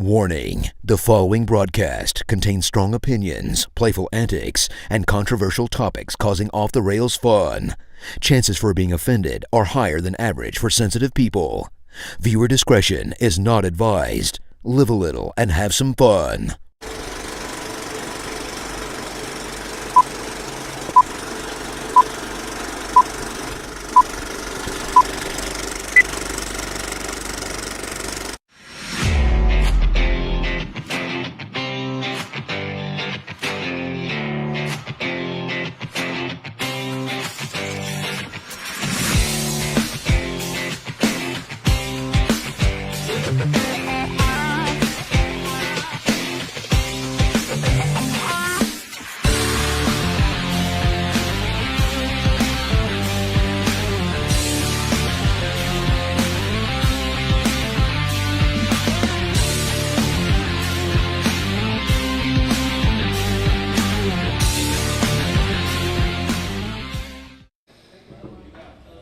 Warning, the following broadcast contains strong opinions, playful antics, and controversial topics causing off-the-rails fun. Chances for being offended are higher than average for sensitive people. Viewer discretion is not advised. Live a little and have some fun.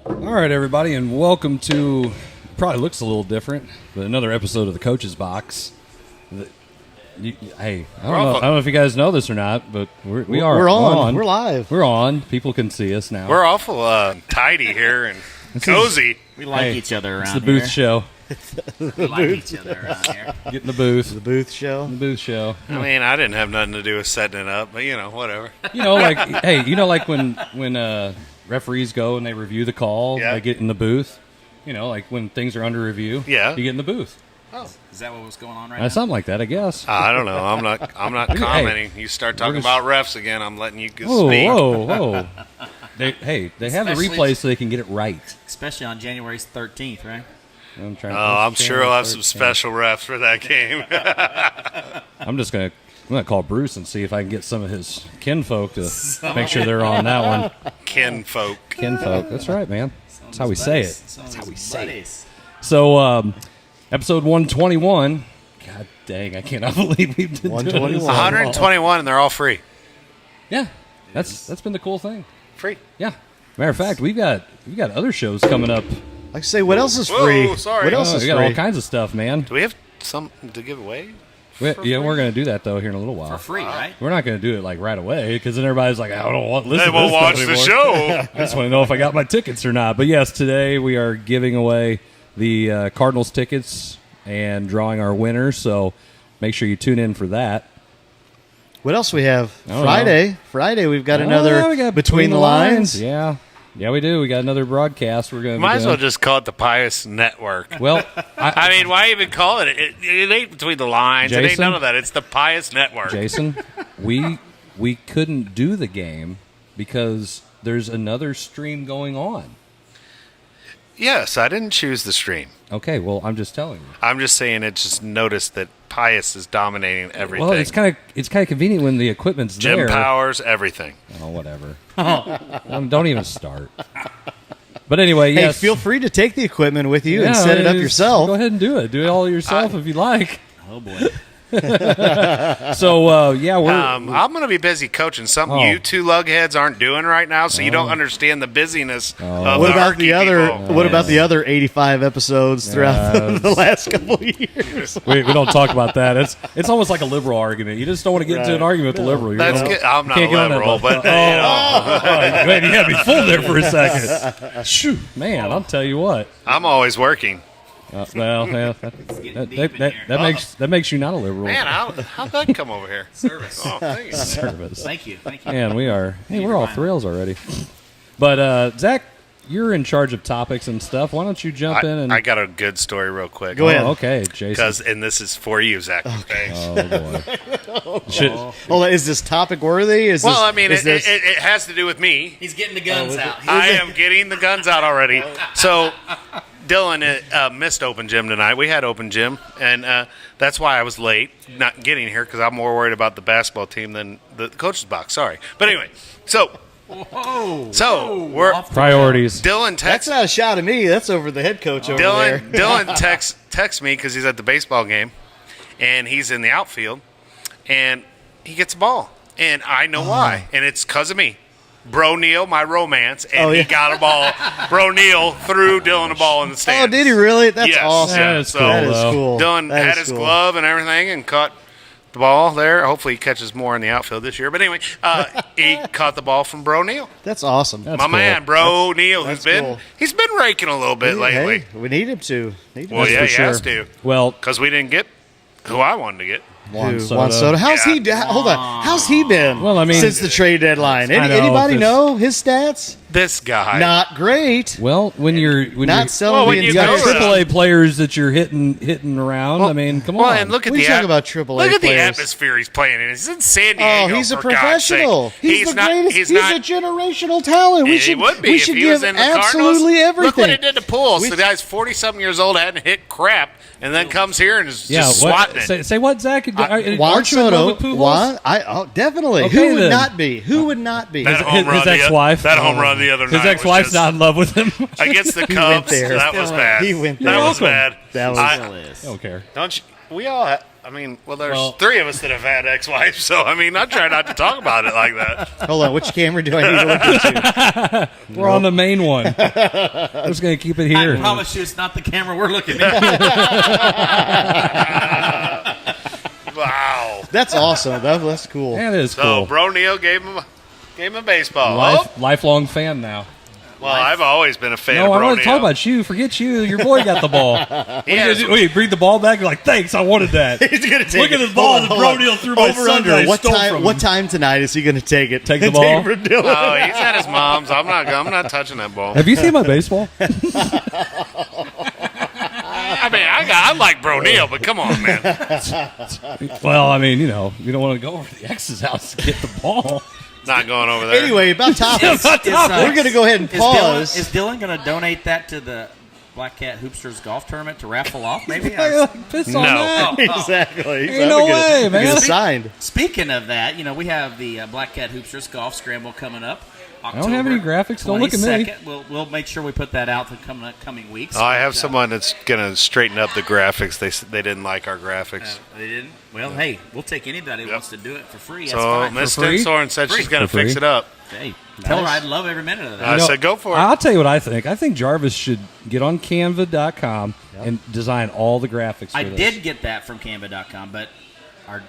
All right, everybody, and welcome to, probably looks a little different, but another episode of the Coach's Box. Hey, I don't know if you guys know this or not, but we're on. We're live. We're on. People can see us now. We're awful tidy here and cozy. We like each other around here. It's the booth show. We like each other around here. Get in the booth. The booth show. The booth show. I mean, I didn't have nothing to do with setting it up, but, whatever. Like when referees go and they review the call, Yeah. they get in the booth. Like when things are under review, Yeah. you get in the booth. Oh, is that what was going on right now? Something like that, I guess. I don't know. I'm not commenting. You start talking about refs again, I'm letting you speak. Whoa. They have the Especially- replay so they can get it right. Especially on January 13th, right? I'm sure I'll have some special refs for that game. I'm gonna call Bruce and see if I can get some of his kinfolk to make sure they're on that one. Kinfolk. Kinfolk, that's right, man. That's how we say it. That's how we say it. So, episode 121. God dang, I cannot believe we've been doing this. 121, and they're all free. Yeah, that's been the cool thing. Free. Yeah. Matter of fact, we've got other shows coming up. Like I say, what else is Whoa, free? sorry. What else is We got free? all kinds of stuff, man. Do we have something to give away? We're going to do that, though, here in a little while. For free, right? We're not going to do it, right away, because then everybody's like, I don't want to listen They to won't this watch stuff the anymore. show. I just want to know if I got my tickets or not. But, yes, today we are giving away the Cardinals tickets and drawing our winners, so make sure you tune in for that. What else we have? don't Friday. Friday, we've got another we got Between the Lines. Yeah, we do. We got another broadcast. We're going to Might as well just call it the Pious Network. Well, I mean, why even call it? It ain't Between the Lines. It ain't Jason? none of that. It's the Pious Network. Jason, we couldn't do the game because there's another stream going on. Yes, I didn't choose the stream. Okay, well, I'm just telling you. I'm just saying it just noticed that Pious is dominating everything. Well, it's kind of convenient when the equipment's Jim there. Powers, everything. Oh, whatever. Don't even start. But anyway, Hey, yes. feel free to take the equipment with you and Yeah, set it up just yourself. Go ahead and do it. Do it all yourself if you like. Oh, boy. So, we're... I'm going to be busy coaching something Oh. you two lugheads aren't doing right now, so you don't understand the busyness of What the about the Archie other? people. What about the other 85 episodes throughout the last couple of years? we don't talk about that. It's almost like a liberal argument. You just don't want to get into an argument with the liberal. That's good. I'm not a Can't get on that liberal, level. but Man, you had me fooled there for a second. Shoot, man, I'll tell you what. I'm always working. That makes you not a liberal. Man, how'd that come over here? Service. Oh, thank you. Service. Thank you. Man, we're all thrills already. But Zach, you're in charge of topics and stuff. Why don't you jump in and? I got a good story real quick. Go ahead. Oh, okay, Jason. And this is for you, Zac McVey. Oh boy. Hold on, is this topic worthy? It has to do with me. He's getting the guns out. I am getting the guns out already. So, Dylan missed open gym tonight. We had open gym, and that's why I was late not getting here, because I'm more worried about the basketball team than the coach's box. Sorry. But anyway, we're Priorities. Dylan That's texts. not a shot at me. That's over the head coach over there. Dylan texts me because he's at the baseball game, and he's in the outfield, and he gets a ball, and I know why, and it's because of me. Bro Neal, my romance, and he got a ball. Bro Neal threw Dylan a ball in the stands. Oh, did he really? That's Yes. awesome. That is cool, That is though. cool. Dylan That had is his cool. glove and everything and caught the ball there. Hopefully he catches more in the outfield this year. But anyway, he caught the ball from Bro Neal. That's awesome. That's My cool. man, Bro Neal, that's he's been raking a little bit lately. Hey, we need him to. Well, yeah, he for has sure. to. Well, Because we didn't get who I wanted to get. Juan Soto. Soto. How's Yeah. he? Hold on. How's he been? Well, I mean- since the trade deadline. I know, Anybody this- know his stats? This guy. Not great. well, when you're Not selling Well, when the you you got know entire that- AAA players that you're hitting around. I mean, come Well, on. and look at What are the you talking about AAA Look at the players? atmosphere he's playing in. He's in San Diego. Oh, he's a for God's sake. professional. He's the not. greatest. He's He's not. a generational talent. We he should. would be We if should he give was in the absolutely Cardinals. everything. Look what he did to Pujols. We- The guy's 40-something years old, hadn't hit crap, and then comes here and is yeah, just what, swatting it. say what, Zach? Juan Aren't you in love Soto. with Pujols? Juan, definitely. Okay, Who would then. not be? Who would not be? That His- home his run the- ex-wife. That home run the other night. His ex-wife's was not just, in love with him. against the went Cubs. there. That was bad. He went That there. was bad. That was. I don't care. Don't you? We all. I mean, well, there's Well- 3 of us that have had ex-wives, so I mean, I try not to talk about it like that. Hold on. Which camera do I need to look into? We're on the main one. I'm just going to keep it here. I promise you, it's not the camera we're looking at. Wow. That's awesome. That's cool. That is So, cool. Bro Neal gave him a baseball. Lifelong fan now. Well, I've always been a fan No, of I Bro want to Neal. talk about you. Forget you. Your boy got the ball. He has- Wait, bring the ball back. You're like, thanks. I wanted that. He's gonna take Look it. at this ball Hold that on, Bro hold on. Neal threw my Over son under. that I What stole time? from What him. time tonight is he going to take it? Take the And ball? from Dylan? Oh, he's at his mom's. I'm not touching that ball. Have you seen my baseball? I mean, I like Bro Neal, but come on, man. Well, I mean, you don't want to go over to the ex's house to get the ball. Not going over there. Anyway, about topics. About Is, topics. We're going to go ahead and pause. Is Dylan going to donate that to the Black Cat Hoopsters golf tournament to raffle off? Maybe. Piss on No. that. Exactly. Ain't no way, man. Get it signed. Speaking of that, we have the Black Cat Hoopsters golf scramble coming up. I don't have any graphics. Don't look at me. 22nd. We'll make sure we put that out the coming weeks. I have But, someone that's going to straighten up the graphics. They didn't like our graphics. They didn't. Well, hey, we'll take anybody who wants to do it for free. That's So fine. Miss For free? Stensoren said she's going to For fix free? it up. Hey, tell her I'd love every minute of that. I said, go for it. I'll tell you what I think. I think Jarvis should get on Canva.com and design all the graphics. I for this. did get that from Canva.com, but our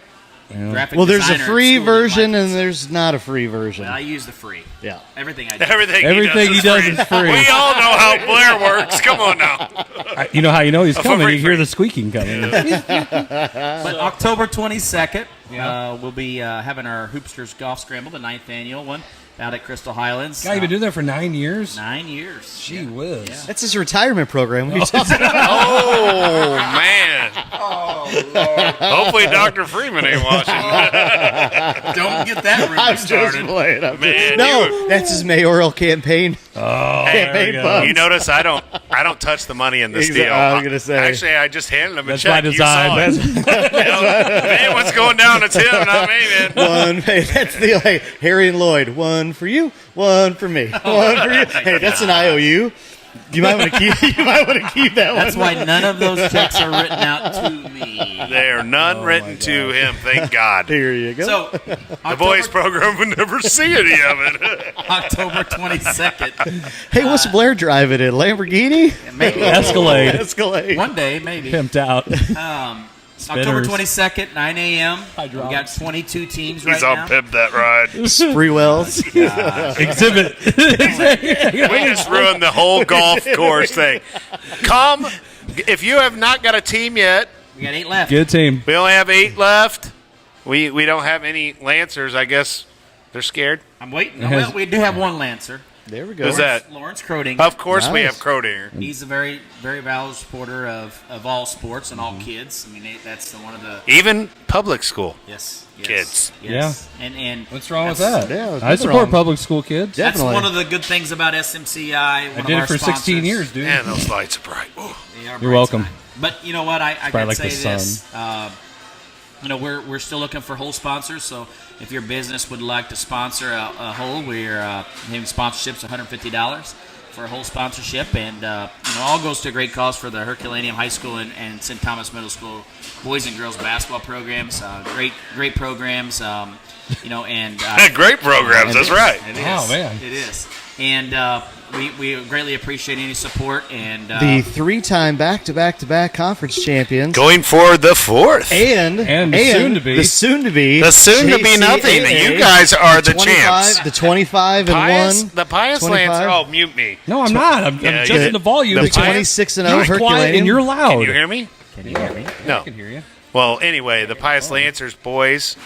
graphic Well, there's a designer at free school didn't version like it. and there's not a free version. Well, I use the free. Yeah. Everything I do. Everything he does is free. We all know how Blair works. Come on now. You know how you know he's For coming? free, You hear free. the squeaking coming. But October 22nd, we'll be having our Hoopsters Golf Scramble, the 9th annual one, out at Crystal Highlands. God, you've been doing that for 9 years? 9 years. Gee whiz. That's his retirement program. What are you talking about? Oh, man. Hopefully Dr. Freeman ain't watching. Don't get that rumor I'm just started. playing. Man, No, that's his mayoral campaign. Campaign funds. You notice I don't touch the money in this Exactly. deal. I was gonna say. Actually, I just handed him a That's check. by design. You saw it. Man, what's going down? It's him, not me, man. One, hey, that's the like, Harry and Lloyd. One for you, one for me, one for you. Hey, that's an IOU. You might want to keep. You might want to keep that That's one. why none of those checks are written out to me. There are none written to him, thank God. Here you go. So, The boys program would never see any of it. October 22nd. Hey, what's Blair driving in? Lamborghini? Maybe Escalade. Escalade. one day, maybe. Pimped out. October Spinners. 22nd, 9 a.m. We got Hydraulics. 22 teams He's right all now. pimped that ride. Spree Wells. Exhibit. We just ruined the whole golf course thing. Come, if you have not got a team yet, We got 8 left. Good team. we only have 8 left. We don't have any Lancers. I guess they're scared. I'm waiting. Well, we do have one Lancer. There we go. Who's that? Lawrence Croding. Of course, we Nice. have Crodinger. He's a very, very valid supporter of all sports and all kids. I mean, that's one of the Even public school. yes, Kids. Yes. And What's wrong with that's- that? Yeah, there's I nothing support wrong. public school kids. Yeah. That's Definitely. one of the good things about SMCI. I One did of it our for 16 sponsors. years, dude. Man, those lights are bright. Ooh. They are You're bright welcome. side. But you know what? I got to like say the this. We're still looking for whole sponsors. So if your business would like to sponsor a whole, we're having sponsorships $150. for a whole sponsorship, and all goes to a great cause for the Herculaneum High School and St. Thomas Middle School boys and girls basketball programs. Great programs. And Great programs. That's right. It is. Oh, man. It is. And we greatly appreciate any support. And the 3-time back-to-back conference champions. Going for the 4th. And the soon-to-be. The soon-to-be. The soon-to-be nothing. JCAA, You guys are the champs. The 25-1. The Pius 25. Lancer. Oh, mute me. No, I'm not. I'm Yeah, adjusting yeah. the volume. The Pius- 26-0 You're quiet Herculaneum. and you're loud. Can you hear me? can you hear me? No. I can hear you. Well, anyway, the Pius Lancers boys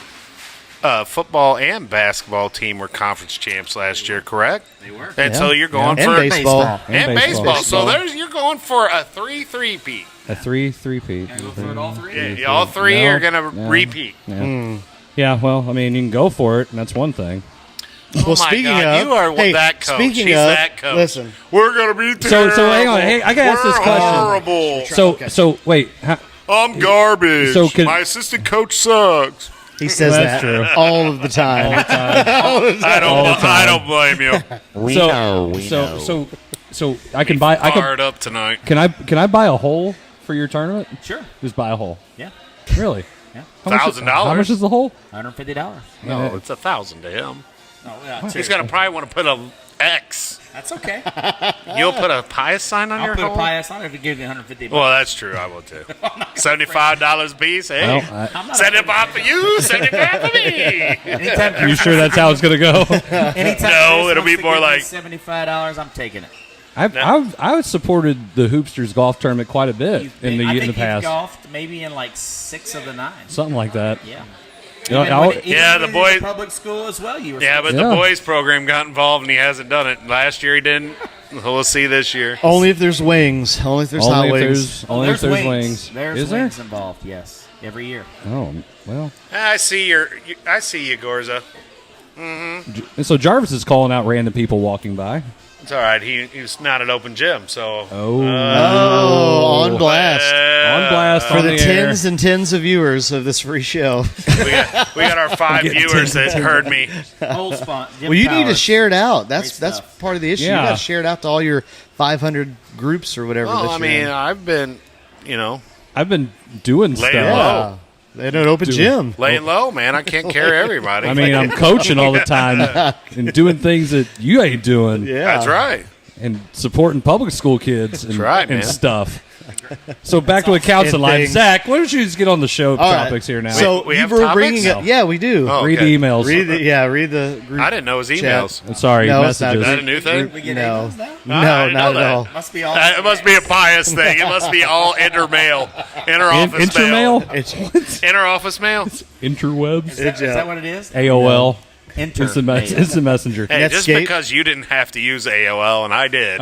football and basketball team were conference champs last year, correct? They were. And so you're going And for baseball. and baseball. Baseball. So you're going for a 3-3-peat. A 3-3-peat. Can I go for it all three? Yeah, all three No. are going to No. repeat. Yeah. Yeah, well, I mean, you can go for it, and that's one thing. Well, Oh my speaking God, of, you are hey, that coach. speaking She's of, that coach. listen, We're going to be So terrible. hang on. Hey, I gotta ask this We're question. horrible. So wait. I'm garbage. So can- My assistant coach sucks. he says That's that true. all of the time. I don't blame you. So I can buy. Fired up tonight. Can I buy a hole for your tournament? Sure. Just buy a hole. Yeah. Really? Yeah. $1,000. How much is the hole? $150. No, it's $1,000 to him. Oh, yeah. He's gonna probably want to put a X. That's okay. You'll put a Pius sign on I'll your put a hole? Pius on it if you give me $150. Well, that's true. I will too. $75 a piece. Hey, Well, I'm not 75 for you, 75 for me. Anytime you sure that's how it's gonna go? Anytime No, Chris it'll wants be to more give me like- $75. I'm taking it. I've supported the Hoopsters golf tournament quite a bit in I the think past. you've golfed maybe in like 6 of the 9. Something like that. Yeah. You know, Even I'll- when- even Yeah, when the you boy- did public school as well. You were Yeah, but Yeah. the boys program got involved and he hasn't done it. Last year he didn't. We'll see this year. Only if there's wings. Only if there's hot wings. Only if there's wings. There's Is there? wings involved. Yes, every year. Oh well. I see you, Gorza. And so Jarvis is calling out random people walking by. It's all right. He was not an open gym, so Oh, On blast. on blast For on the the air. tens and tens of viewers of this free show. we got our 5 viewers that heard me. Whole spot. Jim Well, you need to Powers. share it out. That's Great stuff. part of the issue. Yeah. You got to share it out to all your 500 groups or whatever. Well, that I you're mean, in. I've been, I've been doing stuff. Laying low. Yeah. They had an open gym. laying low, man. I can't carry everybody. I mean, I'm coaching all the time and doing things that you ain't doing, Yeah, That's right. and supporting public school kids and, right, and man. stuff. So back to accounts And and live. things. Zach, why don't you just get on the show All right. topics here now? So We you have were topics? bringing it. No. Yeah, we do. Oh, read okay. the emails. Read the group. I didn't know it was emails. I'm sorry, No, it's not. messages. Is that a new thing? We get No. emails now? No, I didn't know not at that. all. Must be all. It must be a Pius thing. It must be all intermail, interoffice mail, Intermail? It's interoffice mail. Interwebs? Is that what it is? AOL? Enter. Instant Messenger. Hey, just Netscape. because you didn't have to use AOL and I did.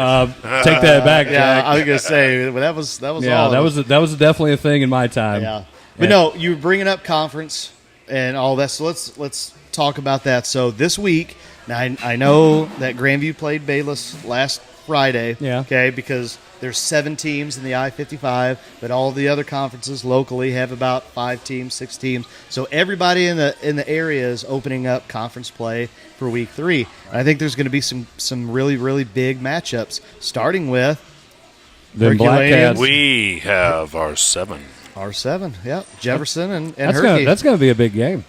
Take that back, yeah. Jack. I was gonna say well, that was Yeah, all. that was definitely a thing in my time. Yeah, but no, you were bringing up conference and all that. So let's talk about that. So this week, now I know that Grandview played Bayless last Friday. Yeah. Okay, because there's 7 teams in the I-55, but all the other conferences locally have about 5 teams, 6 teams. So everybody in the area is opening up conference play for week 3. And I think there's going to be some really really big matchups, starting with Then Black Herculaneum. Cats. we have our 7. R7. Yep, Jefferson and That's Herky. gonna be a big game.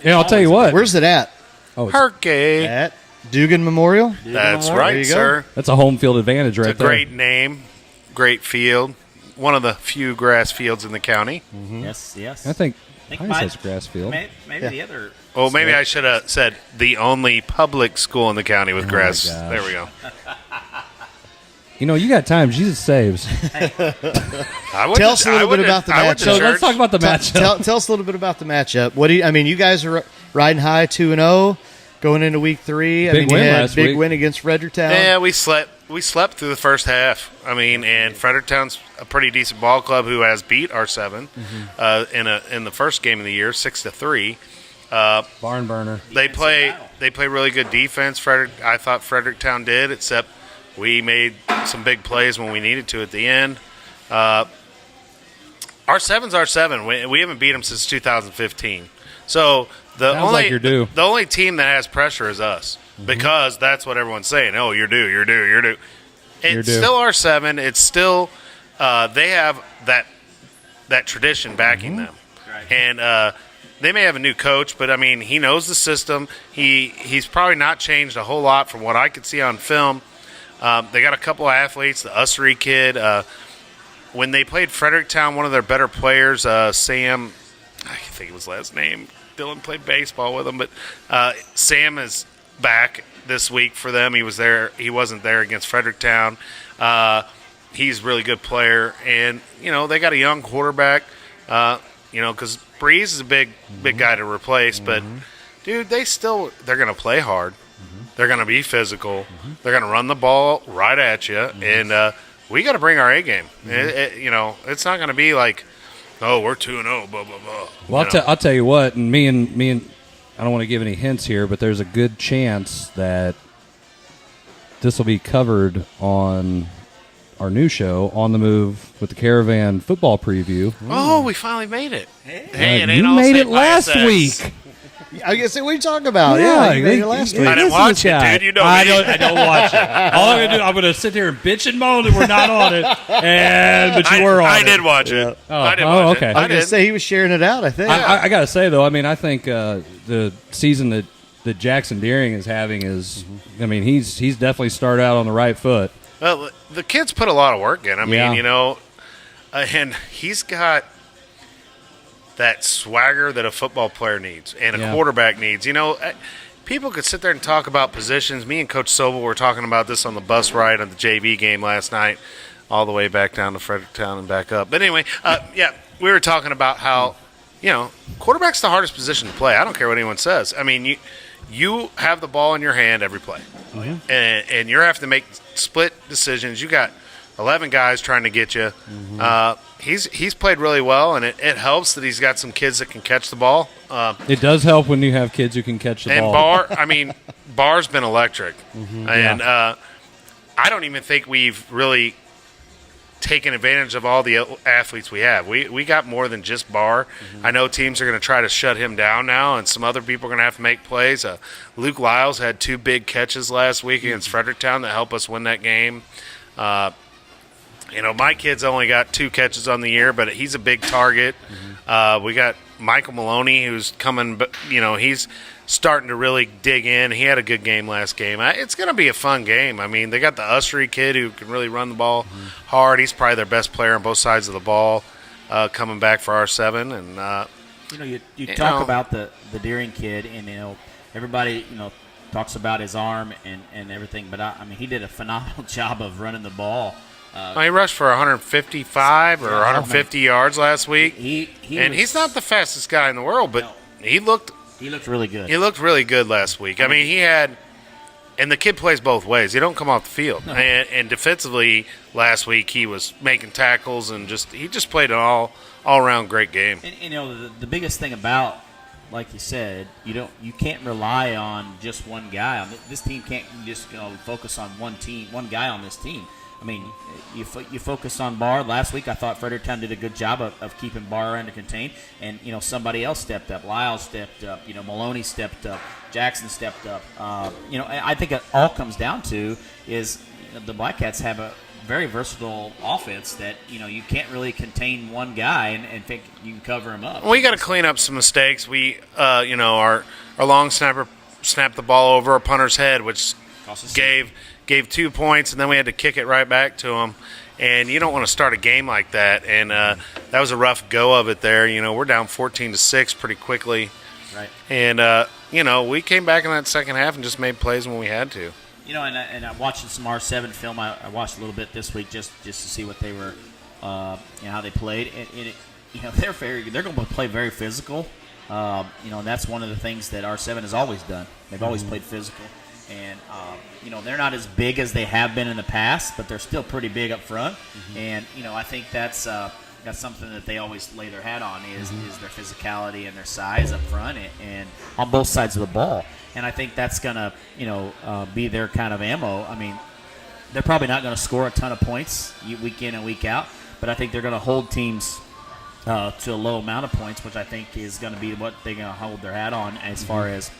Yeah, I'll tell you what. Where's it at? Herky. At Dugan Memorial. That's There right, you go. sir. That's a home field advantage right It's a there. great name, great field. One of the few grass fields in the county. Yes, yes. I think Think Pius has grass field. Maybe the other. Oh, maybe I should have said the only public school in the county with grass. gosh. There we go. You know, you got time. Jesus saves. I would Tell us a little bit about the I went matchup. to So let's church. talk about the matchup. Tell us a little bit about the matchup. What do you? I mean, you guys are riding high 2-0, going into week 3. I Big mean, you win had last big week. win against Fredericktown. Yeah, we slept. We slept through the first half. I mean, and Fredericktown's a pretty decent ball club who has beat our 7 in the first game of the year, 6-3. Barn burner. They play battle. really good defense. I thought Fredericktown did, except we made some big plays when we needed to at the end. Our 7's our 7. We haven't beat them since 2015. So the Sounds like you're due. only team that has pressure is us because that's what everyone's saying. Oh, you're due. You're due. still R7. It's still they have that tradition backing them, Right. and they may have a new coach, but I mean he knows the system. He's probably not changed a whole lot from what I could see on film. They got a couple of athletes, the Ussery kid. When they played Fredericktown, one of their better players, Sam, I think it was last name. Dylan played baseball with him, but Sam is back this week for them. He was there. He wasn't there against Fredericktown. He's a really good player, and they got a young quarterback. Because Breeze is a big guy to replace, but dude, they're going to play hard. They're going to be physical. They're going to run the ball right at you, and we got to bring our A game. It's not going to be like, oh, we're 2-0, blah blah blah. Well, I'll tell you what, and me and I don't want to give any hints here, but there's a good chance that this will be covered on our new show, On the Move with the Caravan football preview. Oh, we finally made it. Hey, it ain't you all made said it by last sex. week. I guess what are you talking about? Yeah, you made it last week. I didn't watch it, dude. You know me. I don't watch it. All I'm gonna do, I'm gonna sit here and bitch and moan that we're not on it, but you were on it. I did watch it. Oh, I did watch okay. it. I was I going to did. say he was sharing it out, I think. I gotta say though, I mean, I think the season that Jackson Deering is having is, I mean, he's definitely started out on the right foot. Well, the kid's put a lot of work in. I mean, Yeah. and he's got that swagger that a football player needs and a Yeah. quarterback needs. People could sit there and talk about positions. Me and Coach Sobel were talking about this on the bus ride on the JV game last night, all the way back down to Fredericktown and back up. But anyway, we were talking about how, quarterback's the hardest position to play. I don't care what anyone says. I mean, you have the ball in your hand every play, and you have to make split decisions. You got 11 guys trying to get you. He's played really well, and it helps that he's got some kids that can catch the ball. It does help when you have kids who can catch the And ball. Bar's been electric. And I don't even think we've really taken advantage of all the athletes we have. We got more than just Bar. I know teams are going to try to shut him down now, and some other people are going to have to make plays. Luke Lyles had 2 big catches last week against Fredericktown that helped us win that game. My kid's only got 2 catches on the year, but he's a big target. We got Michael Maloney, who's coming, he's starting to really dig in. He had a good game last game. It's going to be a fun game. I mean, they got the Ussery kid who can really run the ball hard. He's probably their best player on both sides of the ball coming back for R7. And you talk about the Deering kid, and everybody talks about his arm and everything, but I mean he did a phenomenal job of running the ball. He rushed for 155 or 150 yards last week. He's not the fastest guy in the world, but he looked really good. He looked really good last week. I mean, and the kid plays both ways. He don't come off the field. No. And defensively, last week he was making tackles and he just played an all around great game. And the biggest thing about, like you said, you can't rely on just one guy. This team can't just focus on one guy on this team. I mean, you focus on Barr. Last week, I thought Fredericktown did a good job of keeping Barr under contain, and somebody else stepped up. Lyles stepped up. Maloney stepped up. Jackson stepped up. I think it all comes down to is the Black Cats have a very versatile offense that you can't really contain one guy and think you can cover him up. We got to clean up some mistakes. We, our long snapper snapped the ball over a punter's head, which gave 2 points, and then we had to kick it right back to him. And you don't want to start a game like that. And that was a rough go of it there. We're down 14-6 pretty quickly. Right. And, we came back in that second half and just made plays when we had to. And I'm watching some R7 film. I watched a little bit this week just to see what they were, how they played. And they're going to play very physical. And that's one of the things that R7 has always done. They've always played physical. And, they're not as big as they have been in the past, but they're still pretty big up front. And, I think that's something that they always lay their hat on is their physicality and their size up front and on both sides of the ball. And I think that's going to, be their kind of ammo. I mean, they're probably not going to score a ton of points week in and week out, but I think they're going to hold teams to a low amount of points, which I think is going to be what they're going to hold their hat on as far as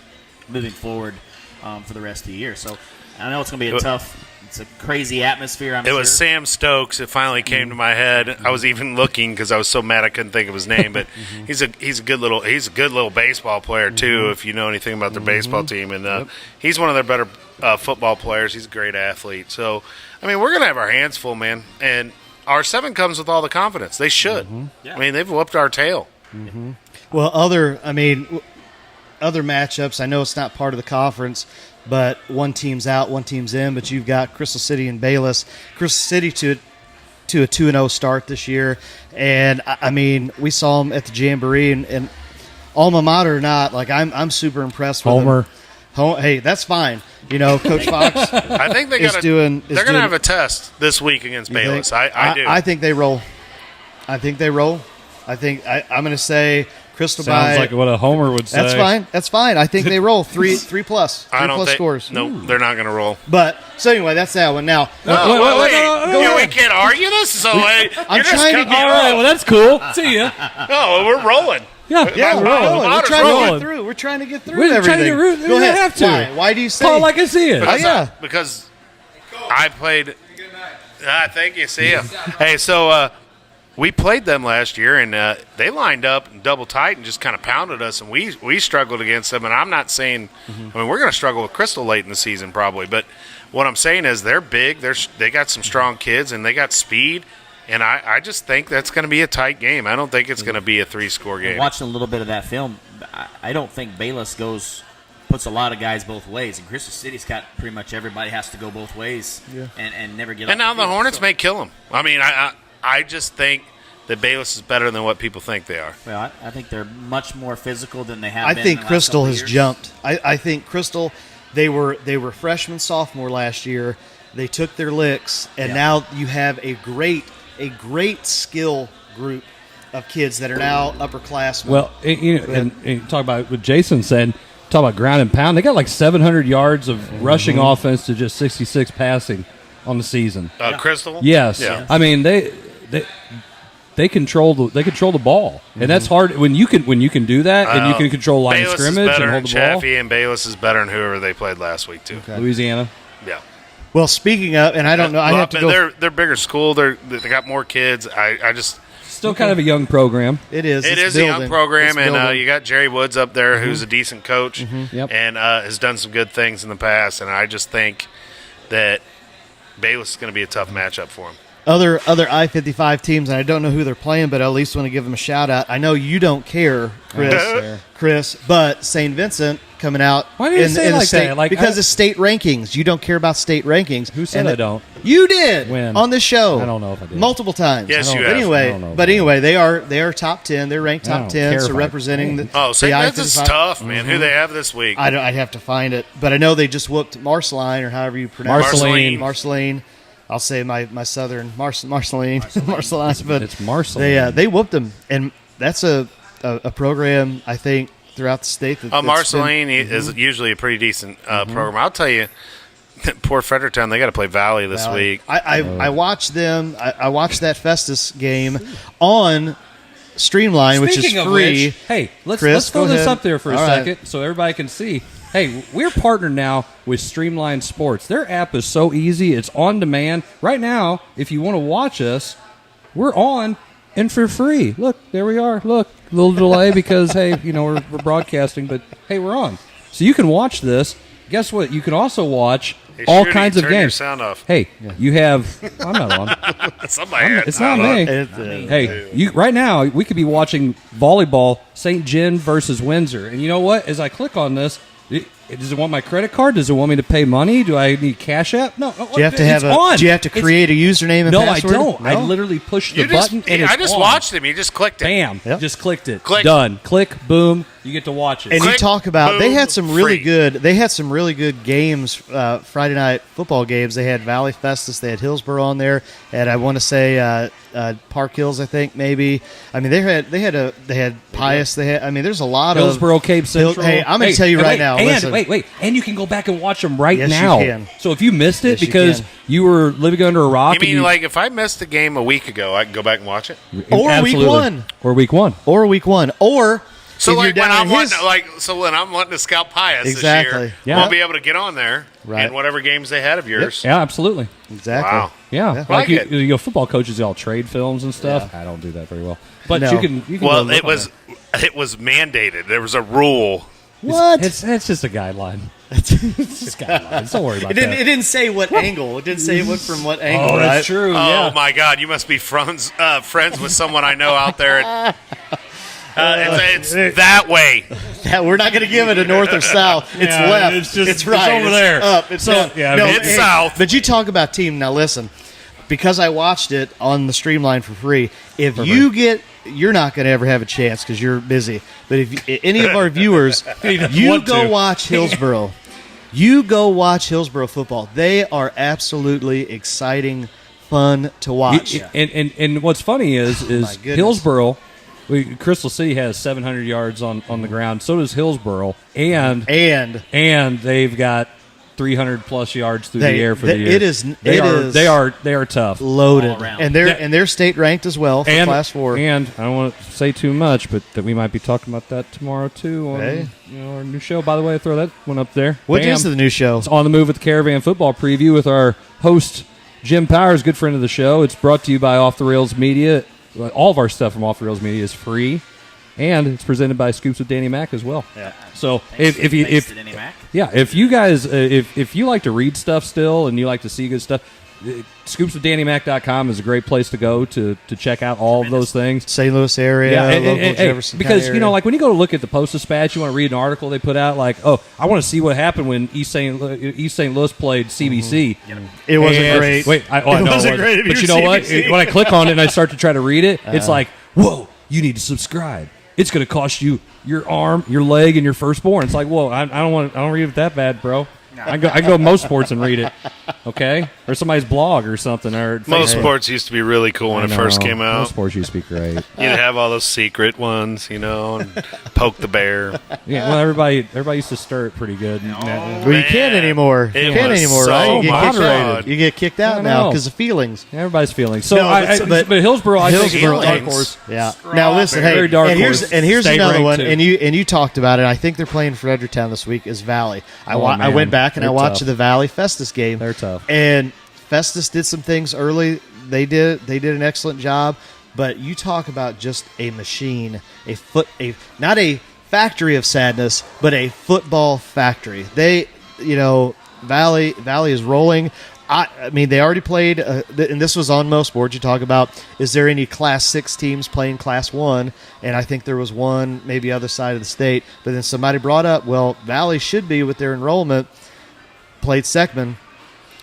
moving forward for the rest of the year. So I know it's going to be a tough. It's a crazy atmosphere. It was Sam Stokes. It finally came to my head. I was even looking because I was so mad I couldn't think of his name. But he's a good little baseball player too. If you know anything about their baseball team, and he's one of their better football players. He's a great athlete. So I mean, we're gonna have our hands full, man. And our 7 comes with all the confidence. They should. I mean, they've whooped our tail. Well, other matchups. I know it's not part of the conference, but one team's out, one team's in. But you've got Crystal City and Bayless. Crystal City to a 2-0 start this year, and I mean, we saw them at the Jamboree, and alma mater or not, like I'm super impressed with Homer. them. Hey, that's fine. You know, Coach Fox. I think they're going to have a test this week against Bayless. I do. I think they roll. I think I'm going to say Crystal Sounds by. like what a homer would say. That's fine. I think they roll three plus scores. No, they're not going to roll. But so anyway, that's that one. Now, we can't argue this. So I'm trying to get. All right, well, that's cool. See ya. No, we're rolling. Yeah, we're rolling. We're trying to get through. We're trying to get through everything. Go ahead. Have to. Why do you say? Call like I see it. Because I played. Thank you. See ya. Hey, so we played them last year, and they lined up and double tight and just kind of pounded us, and we struggled against them. And I'm not saying, I mean, we're going to struggle with Crystal late in the season probably, but what I'm saying is they're big. They got some strong kids, and they got speed. And I just think that's going to be a tight game. I don't think it's going to be a 3-score game. Watching a little bit of that film, I don't think Bayless puts a lot of guys both ways. And Crystal City's got pretty much everybody has to go both ways and never get. And now the Hornets may kill them. I mean, I just think that Bayless is better than what people think they are. Well, I think they're much more physical than they have been. I think in the Crystal last has couple of jumped. I think Crystal, they were freshman, sophomore last year. They took their licks, and now you have a great skill group of kids that are now upperclassmen. Well, and talk about what Jason said. Talk about ground and pound. They got like 700 yards of rushing offense to just 66 passing on the season. Crystal? Yes. Yeah. I mean they control the ball, and that's hard when you can do that, and you can control line Bayless scrimmage is better and hold than the ball. Chaffee, and Bayless is better than whoever they played last week too. Okay. Louisiana. Yeah. Well, speaking of, and I don't know, I have to go. They're bigger school. They got more kids. I just Still kind of a young program. It is. It is building. a young program, It's and you got Jerry Woods up there, who's a decent coach, Yep. and has done some good things in the past. And I just think that Bayless is going to be a tough matchup for him. Other I-55 teams, and I don't know who they're playing, but I at least want to give them a shout out. I know you don't care, Chris, but St. Vincent coming out Why do you say the like state that? Like, because of state rankings. You don't care about state rankings. Who said I don't? You did When? on this show. I don't know if I did. Multiple times. Yes, you But have. anyway, they are top 10. They're ranked I top don't 10, care so if I- representing the St. the Vincent's I-55. tough, man. Who they have this week? I'd have to find it, but I know they just whooped Marceline, or however you pronounce Marceline. it. Marceline. I'll say my southern Marceline, but It's Marceline. they whooped them, and that's a program I think throughout the state. Marceline is usually a pretty decent program. I'll tell you, poor Fredericktown, they got to play Valley this week. I watched them. I watched that Festus game on Streamline, which is Speaking of free. which, hey, let's Chris, throw go this ahead. up there for a All right. second so everybody can see. Hey, we're partnered now with Streamline Sports. Their app is so easy. It's on demand. Right now, if you want to watch us, we're on and for free. Look, there we are. Look, a little delay because, hey, we're broadcasting, but, hey, we're on. So you can watch this. Guess what? You can also watch Hey, all Shooty, kinds of turn your games. sound off. Hey, you have – I'm not on. Somebody It's not me. Hey, right now we could be watching volleyball, St. John versus Windsor, and you know what? As I click on this, does it want my credit card? Does it want me to pay money? Do I need Cash App? No. Do you have to on. Do you have to create a username and No, password? I don't. No? I literally pushed the button. And I it's just on. watched him. You just clicked it. Bam! Yep. Just clicked it. Click. Done. Click. Boom. You get to watch it. And you Click, talk about they boom, had some really free. good. They had some really good games. Friday night football games. They had Valley Festus. They had Hillsborough on there, and I want to say Park Hills. I think maybe. I mean they had Pius. They had. I mean there's a lot Hillsborough, of Cape Central. Hey, I'm going to tell you and right wait, now. And listen, wait, and you can go back and watch them right Yes, you now. can. So if you missed it Yes, you because can. you were living under a rock, You mean and like if I missed a game a week ago, I can go back and watch it? Or week Absolutely. one. Or week one. or week one, or So if you're like when down I'm in his, when I'm wanting to scout Pius Exactly. this year, Yeah. I'll be able to get on there Right. and whatever games they had of yours. Yeah, absolutely. exactly. Wow. Yeah, Yeah. like Like you know, football coaches all trade films and stuff. Yeah. I don't do that very well, but No. you can. Go Well, look it on was mandated. There was a rule. there. What? It's just a guideline. It's just guidelines. Don't worry about It didn't. that. It didn't say what angle. It didn't say what from what angle. Oh, right? that's true. Oh Yeah. my God! You must be friends with someone I know out there. It's that way. That we're not going to give it a north or south. It's Yeah, left. it's just- it's right. it's over there. Up. It's So, down. yeah, no, it's south. But you talk about team. Now listen, because I watched it on the Streamline for free. If you're not going to ever have a chance because you're busy. But if any of our viewers, you want go to. watch Hillsboro. You go watch Hillsboro football. They are absolutely exciting, fun to watch. And what's funny is goodness. Hillsboro. Crystal City has 700 yards on the ground. So does Hillsboro, and they've got 300 plus yards through the air for the year. They are tough. loaded, All around. and they're state ranked as well for Class 4. And I don't want to say too much, but that we might be talking about that tomorrow too on Hey. our new show. By the way, I throw that one up there. What Bam. is the new show? It's On the Move with the Caravan Football Preview with our host Jim Powers, good friend of the show. It's brought to you by Off the Rails Media. All of our stuff from Off the Rails Media is free, and it's presented by Scoops with Danny Mac as well. Yeah. So Thanks to Danny Mac. if you guys if you like to read stuff still and you like to see good stuff, scoopswithdannymac.com is a great place to go to check out all of those things. St. Louis area, local Jefferson because County you know, area. like when you go to look at the Post-Dispatch, you want to read an article they put out, like, oh, I want to see what happened when East St. Louis played CBC. it wasn't And- great. Wait, I know it wasn't great if but you you know were what? CBC. When I click on it and I start to try to read it, it's like, whoa, you need to subscribe. It's going to cost you your arm, your leg, and your firstborn. It's like, whoa, I don't read it that bad, bro. I can go to most sports and read it, okay? Or somebody's blog or something. Or Most sports used to be really cool when it first came Most out. sports used to be great. You'd have all those secret ones, and poke the bear. Yeah, well, everybody used to stir it pretty good. Well, you can't anymore. You It can't was anymore, so right? You get kicked moderated. out. You get kicked out I now know. because of feelings. Everybody's feeling. So, No, but but Hillsboro, I think, is Hillsboro, a dark horse. Yeah. Now listen, hey, Very dark and here's horse. here's State another ranked one, too. and you talked about it. I think they're playing Fredericktown this week. Is Valley? I man. went back and I They're watched tough. the Valley Festus game. They're tough. And Festus did some things early. They did an excellent job. But you talk about just a machine, not a factory of sadness, but a football factory. They, Valley is rolling. I mean, they already played, and this was on most boards. You talk about, is there any Class 6 teams playing Class 1? And I think there was one, maybe other side of the state. But then somebody brought up, well, Valley should be with their enrollment, played Seckman,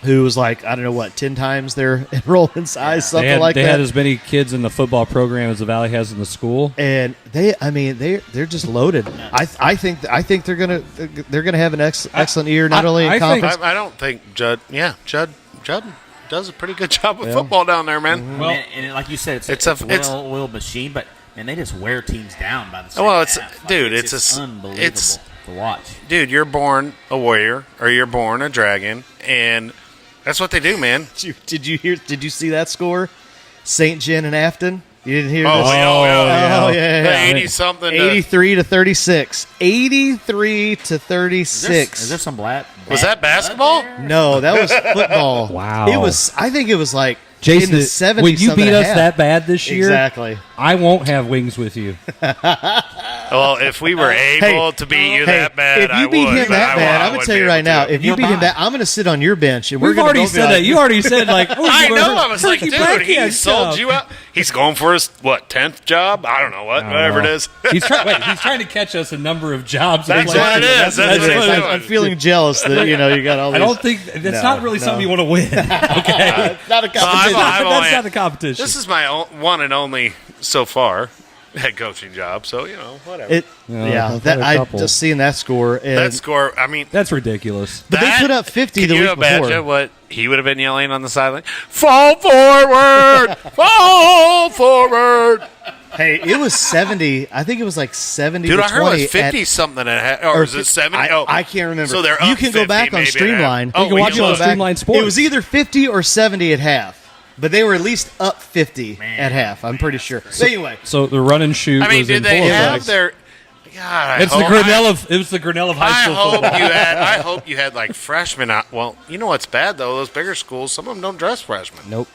who was like, I don't know what, 10 times their enrollment size, something They like that. had as many kids in the football program as the Valley has in the school. And they're just loaded. I think they're gonna have an excellent year, not only in I think- conference. I don't think Judd does a pretty good job with football down there, man. Well, and like you said, it's a- a well-oiled machine, but they just wear teams down by the second Well, it's- half. dude, it's it's a- unbelievable it's- to watch. Dude, you're born a warrior or you're born a dragon, and that's what they do, man. Did you see that score? St. Jen and Afton. You didn't hear this? yeah. yeah. 80 something. 83 to 36. 83 to 36. Is there some black? Was that basketball? No, that was football. Wow. I think it was like Jason, in the 70s. when you beat us that bad this year, Exactly. I won't have wings with you. Well, if we were able to beat you that bad, if you beat I would. him but that I bad, I'm would going to tell be you able right now, to. if you You're beat him mine. that, I'm going to sit on your bench, and we're We've going to already said that. You already said, like, oh, I you know. I was like, turkey dude, backhand he sold job. you out. He's going for his 10th job? I don't know whatever it is. He's trying to catch us a number of jobs. in That's places. what it is. That's That's what what it it is. is. I'm feeling jealous that you got all I these. don't think that's No, not really something you want to win. Okay, not a competition. I've only- that's not the competition. This is my one and only so far head coaching job, so whatever. I've had a I couple. just seen that score. And, that score, I mean, That's ridiculous. but they that- put up 50 the can you week imagine before. what he would have been yelling on the sideline? Fall forward! Fall forward! Hey, it was 70. I think it was like 70 Dude, to I heard 20 it was 50 something or is it 70? I can't remember. So they're you up can go 50 back on maybe at Streamline. half. Oh, You can watch it on go back. Streamline Sports. It was either 50 or 70 at half. But they were at least up 50 at half, I'm pretty sure. So anyway, So the run and shoot I mean, was did in they full have effect. their? God, It was the Grinnell of high school football. I hope you had like freshmen. Well, you know what's bad though? Those bigger schools, some of them don't dress freshmen. Nope.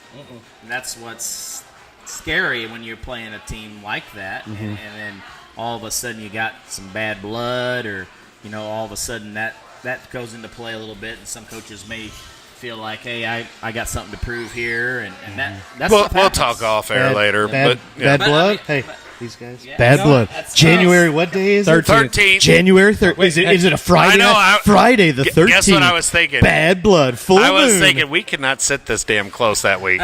And that's what's scary when you're playing a team like that, and then all of a sudden you got some bad blood, or all of a sudden that goes into play a little bit, and some coaches may feel like, hey, I got something to prove here, and that's We'll talk off air later. Bad But, I blood? mean, Hey, but- these guys. Yeah. Bad blood. That's January, what day is it? 13th. January 3rd. Is it a Friday? I know, night? Friday the 13th. Guess what I was thinking? Bad blood. Full I was moon. thinking we could not sit this damn close that week.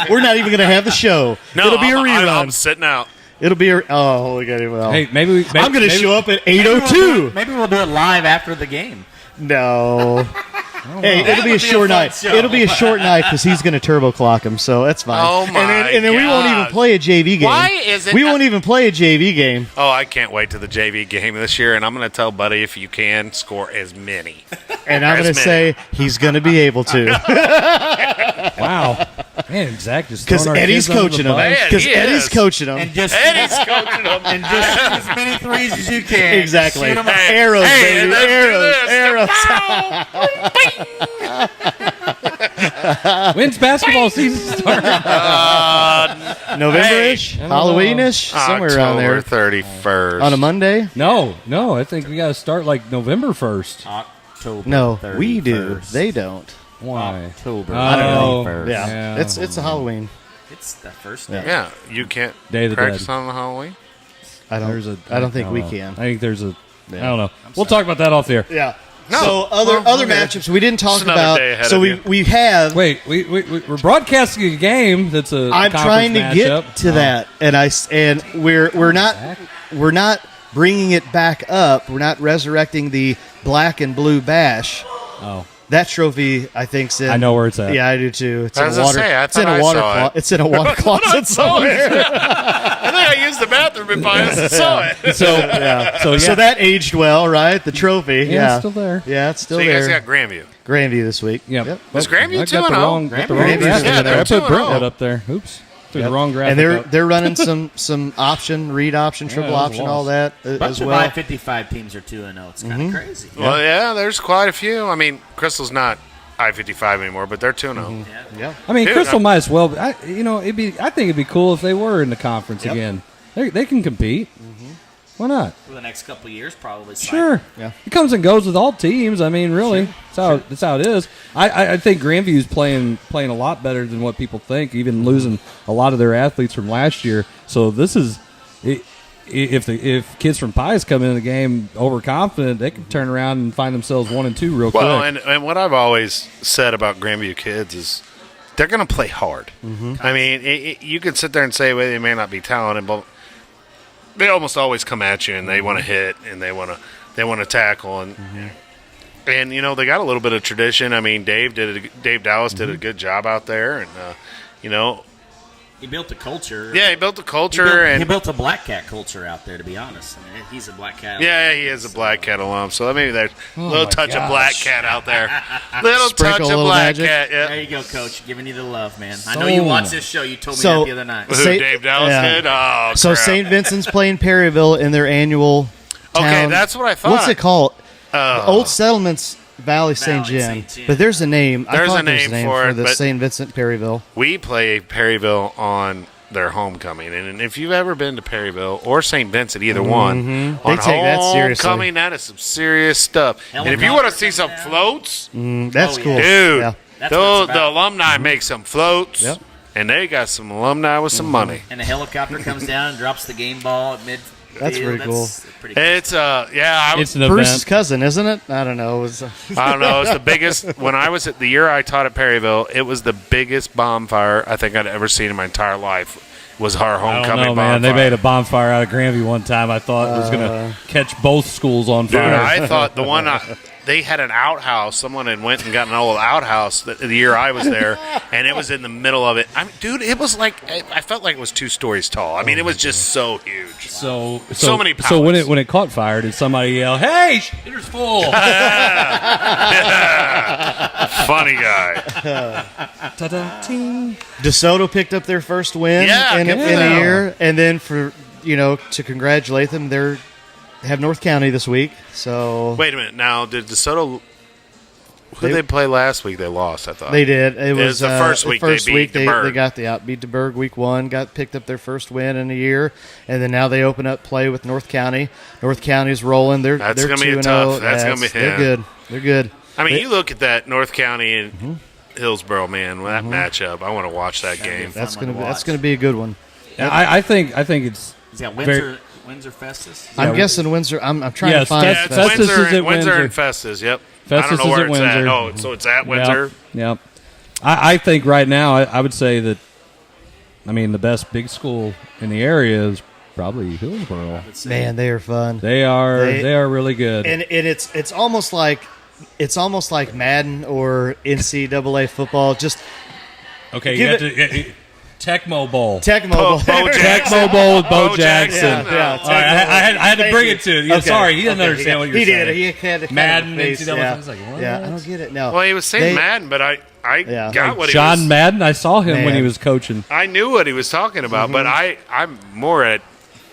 We're not even going to have the show. No, It'll be a rerun. I'm sitting out. It'll be a. Oh, holy God. Well, Hey, maybe I'm going to show up at Maybe 8:02. Maybe we'll do it live after the game. No. Hey, That it'll be a would be a short fun night. show. It'll be a short night because he's going to turbo clock him, so that's fine. Oh, my And then we won't even gosh. play a JV game. Why is it? We won't even play a JV game. Oh, I can't wait to the JV game this year, and I'm going to tell Buddy if you can score as many. And I'm going to As say he's going to be able to. Wow. Man, Zach just Because throwing our Eddie's kids under coaching the him. bus. Man, Because he Eddie's is. coaching him. And just Eddie's coaching them. and just shoot as many threes as you can. Exactly. Shoot 'em up. Hey, Arrows, hey, baby. let's do Arrows. When's basketball season start? November-ish? Hey. Halloween-ish? Somewhere around there. October 31st. On a Monday? No. I think we got to start like November 1st. October No, 31st. we do. They don't. Why? October. I don't know. 31st. Yeah. It's a Halloween. It's the first day. Yeah, you can't Day of the practice Dead. on Halloween. I don't think we know. can. I think there's a. I don't know. We'll talk about that off the air. Yeah. No. So other Okay. matchups we didn't talk Just another about. day ahead So of we you. we have. Wait, we're broadcasting a game that's a. I'm conference trying to matchup. get to that, and we're not bringing it back up. We're not resurrecting the black and blue bash. Oh, That trophy, I think's in. I know where it's at. Yeah, I do too. It's I in was a gonna water. say, I it's in thought a I water. saw it. It's in a water closet somewhere. I think I used the bathroom if I saw it. So yeah. So that aged well, right? The trophy. Yeah, it's still there. Yeah, it's still So you there. guys got Grandview. Grandview this week. Yeah. Yep. Was Grandview I 2-0? got the wrong Grandview's graphic. in there. I put 2-0. Brentwood up there. Oops. Threw the wrong graphic. And up. they're running some option, read option, triple that was option, lost. all that Bunch as of well. I-55 teams are 2-0. It's kind of crazy. Well, yeah, there's quite a few. I mean, Crystal's not I-55 anymore, but they're 2-0. Yeah. I mean, Dude, Crystal I- might as well. I think it'd be cool if they were in the conference Yep. again. They can compete. Why not? For the next couple of years, probably. Sure. Yeah. It comes and goes with all teams. I mean, really, that's how it is. I think Grandview's playing a lot better than what people think, even losing a lot of their athletes from last year. So this is if kids from Pies come into the game overconfident, they can turn around and find themselves 1-2 real Well, quick. and what I've always said about Grandview kids is they're going to play hard. I mean, you can sit there and say, well, they may not be talented, but they almost always come at you and they want to hit and they want to tackle and you know they got a little bit of tradition. I mean, Dave Dallas did a good job out there, and you know. He built a culture. Yeah, he built a culture, He built a Black Cat culture out there, to be honest. I mean, he's a Black Cat. yeah, he is a Black Cat alum, so maybe there's a little my touch of gosh. Black Cat out there. Little touch Sprinkle of a little Black magic. Cat. Yeah. There you go, Coach. Giving you the love, man. I know So you watch much. this show. You told me So- that the other night. Who, Say- Dave Dallas yeah. did? Oh, So crap. St. Vincent's playing Perryville in their annual Okay, town. that's what I thought. What's it called? Oh. Old Settlements Valley St. Valley Jim. St. Jim. But there's a name. I There's thought a name for for it, the but- St. Vincent Perryville. We play Perryville on their homecoming, and if you've ever been to Perryville or St. Vincent, either one, They on take that seriously. homecoming, that is some serious stuff. And if you want to see some floats, That's Oh, yeah. cool. dude, Yeah. That's what it's the about. alumni make some floats, Yep. and they got some alumni with some money. And the helicopter comes down and drops the game ball at mid. That's pretty cool. Pretty cool. It's yeah, It's an Bruce's event. cousin, isn't it? I don't know. It was, I don't know. It's the biggest. When I was at the year I taught at Perryville, it was the biggest bonfire I think I'd ever seen in my entire life. Was our I don't homecoming know, bonfire? man. They made a bonfire out of Grandview one time. I thought it was going to catch both schools on Dude, fire. I thought the one they had an outhouse. Someone had went and got an old outhouse the year I was there, and it was in the middle of it. I mean, dude, it was like I felt like it was 2 stories tall. I mean, it was just so huge. So many So when pallets. it caught fire, did somebody yell, "Hey, shitter's full"? Funny guy. Ta-da, ting. DeSoto picked up their first win Yeah, in good a for them. year, and then for to congratulate them, they have North County this week. So wait a minute. Now, did DeSoto? Who did they play last week? They lost, I thought. They did. It was the first week they beat DeBerg. They got beat DeBerg week 1, picked up their first win in a year, and then now they open up play with North County. North County's rolling. They're going to be tough. That's going to be. They're good. They're good. I mean, you look at that North County and Hillsboro, man. That matchup, I want to watch that game. That's going to be a good one. Yeah, I think it's. He's got Windsor Festus. I'm guessing Windsor. I'm trying to find. Yeah, Festus is at Windsor and Festus. Yep. Festus I don't know where is it's at at. Windsor. Oh, so it's at Windsor. Yep. I think right now I would say that. I mean, the best big school in the area is probably Hillsboro. Man, they are fun. They are really good. And it's almost like Madden or NCAA football. Just okay, you have to. Tecmo Bowl. Tecmo Bowl with Bo Jackson. Yeah. All right, I had to bring it to you. Okay. Sorry, he didn't understand what you were saying. He had Madden, NCAA. I was like, what? Yeah, I don't get it. No. Well, he was saying Madden, but I got what he was. John Madden, I saw him when he was coaching. I knew what he was talking about, but I'm more at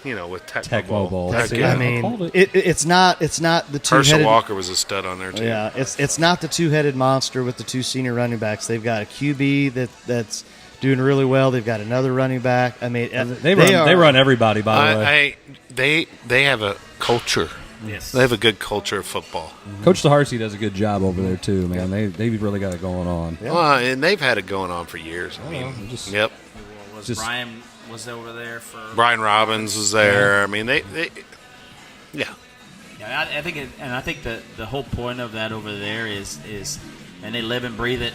with Tecmo Bowl. I mean, it's not the two-headed. Herschel Walker was a stud on there too. Yeah, it's not the two-headed monster with the two senior running backs. They've got a QB that's doing really well. They've got another running back. I mean, they run everybody. By the way, they have a culture. Yes, they have a good culture of football. Coach DeHarsey does a good job over there too, man. They've really got it going on. Yeah. Well, and they've had it going on for years. I mean, yep. Brian was over there for. Brian Robbins was there. Yeah. I mean, they yeah. Yeah, I think the whole point of that over there is, and they live and breathe it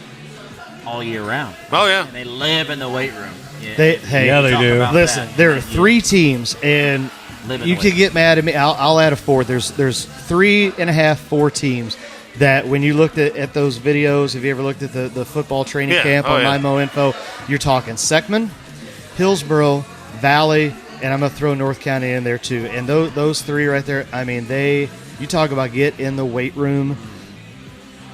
all year round. Oh yeah, and they live in the weight room. Yeah, they do. Listen, there are 3 teams, and you can get mad at me. I'll add a 4th. There's 3.5, 4 teams that when you looked at those videos, have you ever looked at the football training camp on MyMo Info? You're talking Seckman, Hillsboro, Valley, and I'm going to throw North County in there too. And those 3 right there, I mean, you talk about get in the weight room.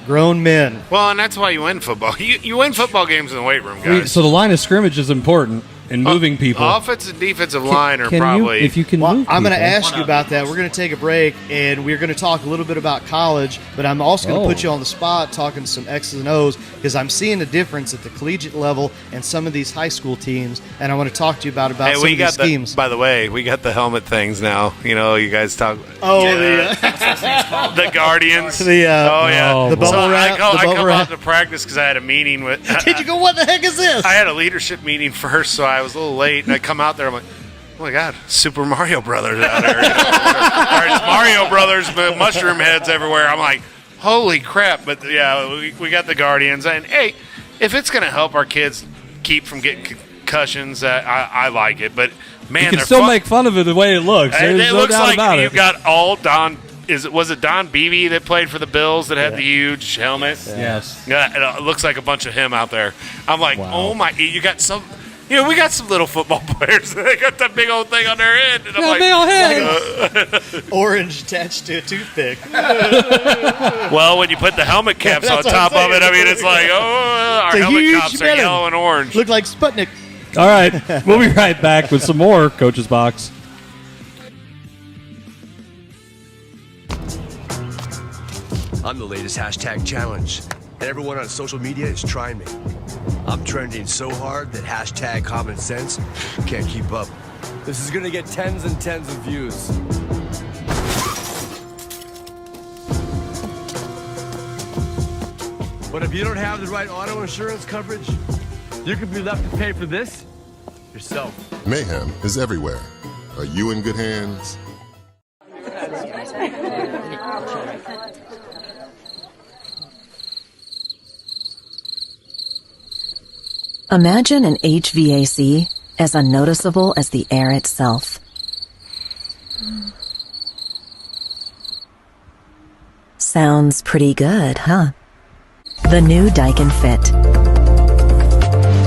Grown men. Well, and that's why you win football. You win football games in the weight room, guys. So the line of scrimmage is important in moving people. Offensive and defensive line are probably. If you can move people. I'm going to ask you about that. We're going to take a break, and we're going to talk a little bit about college, but I'm also going to put you on the spot talking some X's and O's because I'm seeing a difference at the collegiate level and some of these high school teams, and I want to talk to you about some of these schemes. By the way, we got the helmet things now. You guys talk. Oh, the Guardians. The bubble wrap. I come out to practice because I had a meeting with. Did you go? What the heck is this? I had a leadership meeting first, so I was a little late, and I come out there. I'm like, oh my God, Super Mario Brothers out there. Or it's Mario Brothers, but mushroom heads everywhere. I'm like, holy crap! But yeah, we got the Guardians, and hey, if it's going to help our kids keep from getting concussions, I like it. But man, you can still make fun of it the way it looks. There's it no looks doubt like about you it. got all Don. Was it Don Beebe that played for the Bills that had the huge helmet? Yes. Yeah, it looks like a bunch of him out there. I'm like, oh my! You got some. We got some little football players. They got that big old thing on their head. And I'm big old head. Orange attached to a toothpick. Well, when you put the helmet caps on top of it, I mean, it's like, our helmet caps are yellow and orange. Look like Sputnik. All right, we'll be right back with some more Coach's Box. I'm the latest hashtag challenge, and everyone on social media is trying me. I'm trending so hard that hashtag common sense can't keep up. This is gonna get tens and tens of views. But if you don't have the right auto insurance coverage, you could be left to pay for this yourself. Mayhem is everywhere. Are you in good hands? Imagine an HVAC as unnoticeable as the air itself. Sounds pretty good, huh? The new Daikin Fit.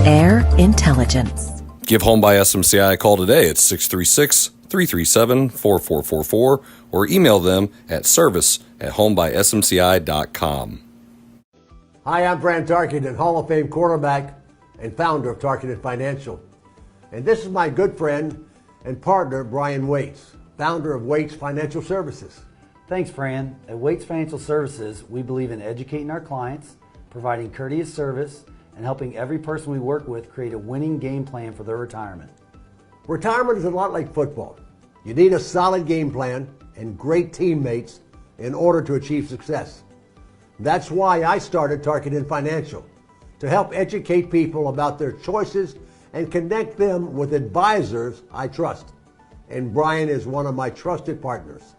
Air intelligence. Give Home by SMCI a call today at 636-337-4444 or email them at service@homebysmci.com. Hi, I'm Fran Tarkenton, Hall of Fame quarterback and founder of Tarkenton Financial. And this is my good friend and partner Brian Waits, founder of Waits Financial Services. Thanks, Fran. At Waits Financial Services, we believe in educating our clients, providing courteous service, and helping every person we work with create a winning game plan for their retirement. Retirement is a lot like football. You need a solid game plan and great teammates in order to achieve success. That's why I started Targeted Financial, to help educate people about their choices and connect them with advisors I trust. And Brian is one of my trusted partners.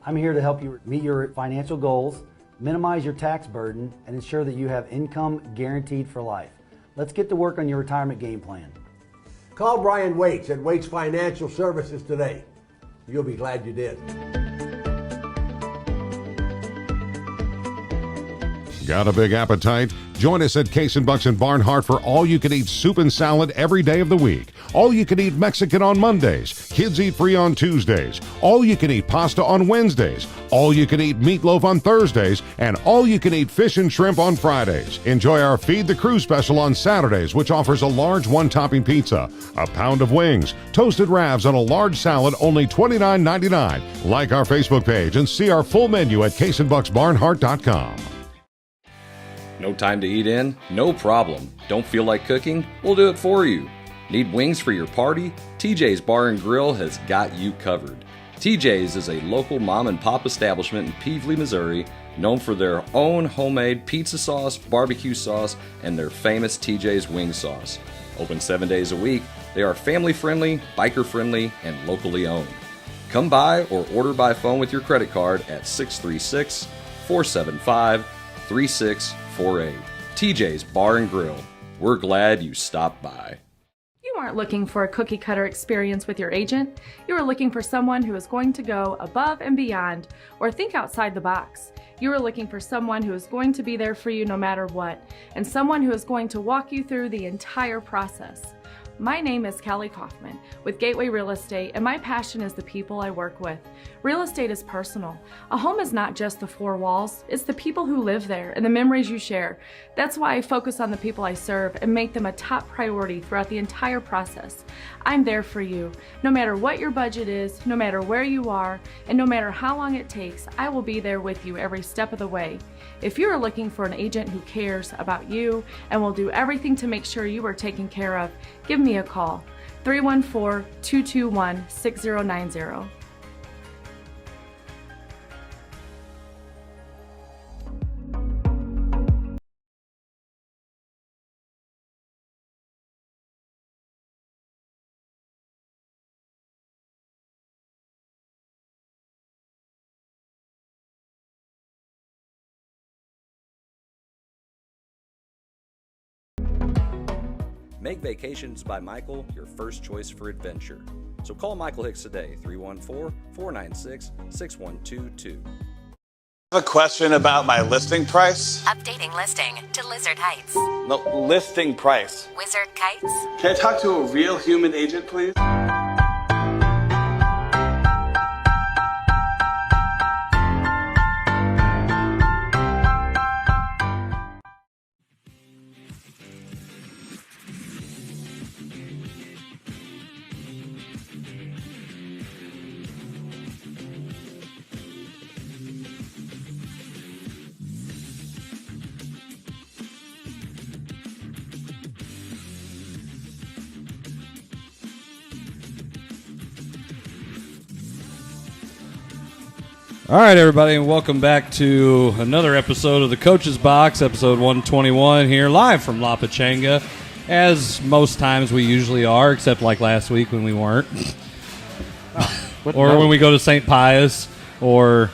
I'm here to help you meet your financial goals, minimize your tax burden, and ensure that you have income guaranteed for life. Let's get to work on your retirement game plan. Call Brian Waits at Waits Financial Services today. You'll be glad you did. Got a big appetite? Join us at Case & Bucks in Barnhart for all-you-can-eat soup and salad every day of the week. All-you-can-eat Mexican on Mondays. Kids eat free on Tuesdays. All-you-can-eat pasta on Wednesdays. All-you-can-eat meatloaf on Thursdays. And all-you-can-eat fish and shrimp on Fridays. Enjoy our Feed the Crew special on Saturdays, which offers a large one-topping pizza, a pound of wings, toasted ravs, and a large salad, only $29.99. Like our Facebook page and see our full menu at caseandbucksbarnhart.com. No time to eat in? No problem. Don't feel like cooking? We'll do it for you. Need wings for your party? TJ's Bar and Grill has got you covered. TJ's is a local mom and pop establishment in Peevely, Missouri, known for their own homemade pizza sauce, barbecue sauce, and their famous TJ's wing sauce. Open 7 days a week, they are family friendly, biker friendly, and locally owned. Come by or order by phone with your credit card at 636-475-3648. TJ's Bar and Grill. We're glad you stopped by. You aren't looking for a cookie cutter experience with your agent. You are looking for someone who is going to go above and beyond or think outside the box. You are looking for someone who is going to be there for you no matter what, and someone who is going to walk you through the entire process. My name is Kelly Kaufman with Gateway Real Estate, and my passion is the people I work with. Real estate is personal. A home is not just the four walls, it's the people who live there and the memories you share. That's why I focus on the people I serve and make them a top priority throughout the entire process. I'm there for you. No matter what your budget is, no matter where you are, and no matter how long it takes, I will be there with you every step of the way. If you are looking for an agent who cares about you and will do everything to make sure you are taken care of, give me a call, 314-221-6090. Make Vacations by Michael your first choice for adventure. So call Michael Hicks today, 314-496-6122. I have a question about my listing price. Updating listing to Lizard Heights. No, listing price. Wizard Kites. Can I talk to a real human agent, please? All right, everybody, and welcome back to another episode of the Coach's Box, episode 121 here, live from La Pachanga, as most times we usually are, except like last week when we weren't. Or when we go to St. Pius, or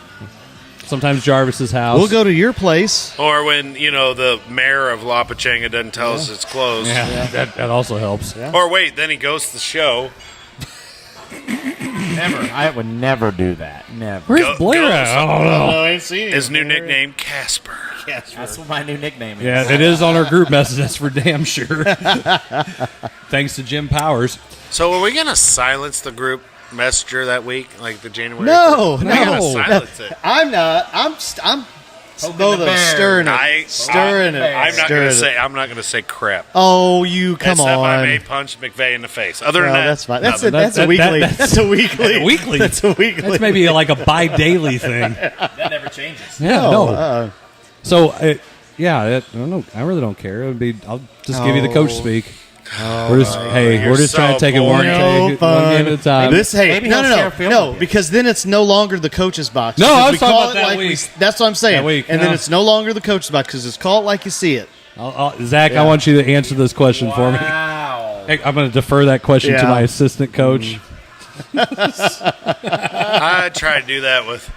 sometimes Jarvis's house. We'll go to your place. Or when, the mayor of La Pachanga doesn't tell us it's closed. Yeah. That also helps. Yeah. Or wait, then he goes to the show. Never. I would never do that. Never. Where's Blair at? I don't know. I ain't seen him. His new nickname, Casper. That's what my new nickname is. Yeah, it is on our group message. That's for damn sure. Thanks to Jim Powers. So are we going to silence the group messenger that week, like the January? No, no. We're going to silence it. I'm not. I'm Both of them stirring it. Stirring it. I'm not gonna say crap. Oh, you come Except on. I may punch McVey in the face. Other than that, that's fine. nothing. That's a weekly. That's a weekly. Weekly. That's a weekly. That's maybe like a bi-daily thing. That never changes. Yeah, No, no. So, I don't know. I really don't care. I'll just give you the coach speak. We're just trying to take it one game at a time. No, because then it's no longer the coach's box. No, I was we talking call about it that like week. that's what I'm saying. That week, and then it's no longer the coach's box because it's called like you see it. Zach, I want you to answer this question for me. Hey, I'm going to defer that question to my assistant coach. I try to do that with.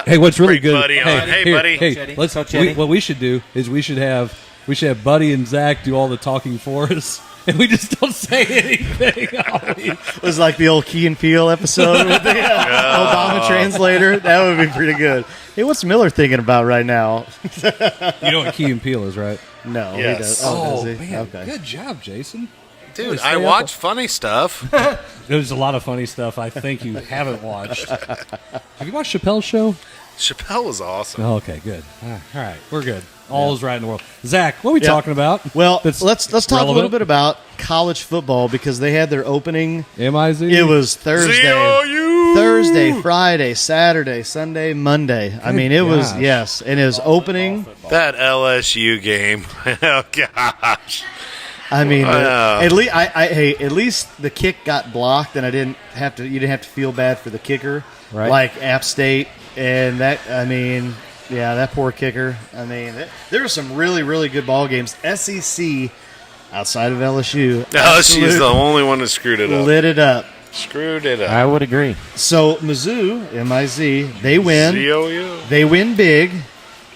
Hey, what's really good? Buddy on. Hey, buddy. Hey, what we should do is we should have Buddy and Zach do all the talking for us, and we just don't say anything. It was like the old Key and Peele episode with the Obama translator. That would be pretty good. Hey, what's Miller thinking about right now? You know what Key and Peele is, right? No, Yes. he does. Oh, does he? man, Okay. good job, Jason. Dude, I watch funny stuff. There's a lot of funny stuff I think you haven't watched. Have you watched Chappelle's show? Chappelle was awesome. Oh, okay, good. All right, we're good. All is right in the world. Zach, what are we talking about? Well, that's let's talk relevant? a little bit about college football because they had their opening. MIZ? It was Thursday. Z-O-U! Thursday, Friday, Saturday, Sunday, Monday. I mean, it was, yes. And it was opening. That LSU game. Oh, gosh. I mean, at least the kick got blocked, and you didn't have to feel bad for the kicker, right? Like App State, and that poor kicker. I mean, there were some really, really good ball games. SEC outside of LSU. LSU is the only one that screwed it up. Lit it up. Screwed it up. I would agree. So Mizzou, M-I-Z, they win. Z-O-U. They win big,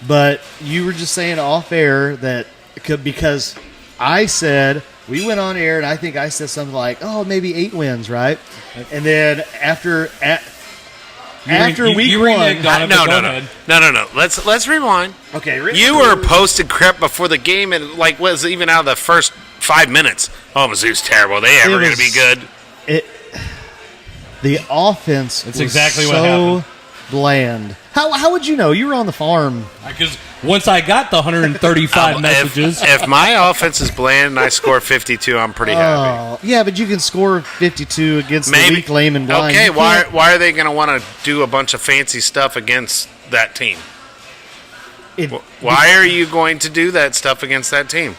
but you were just saying off air that because I said we went on air and I think I said something like, "Oh, maybe 8 wins, right?" And then after week one, no. Let's rewind. Okay, you were posted crap before the game and was even out of the first 5 minutes. Oh, Mizzou's terrible. They ever going to be good? The offense That's was exactly so what happened. Bland. How would you know? You were on the farm. Because once I got the 135 messages. If my offense is bland and I score 52, I'm pretty happy. Yeah, but you can score 52 against the weak, lame, and blind. Okay, why are they going to want to do a bunch of fancy stuff against that team? Why are you going to do that stuff against that team?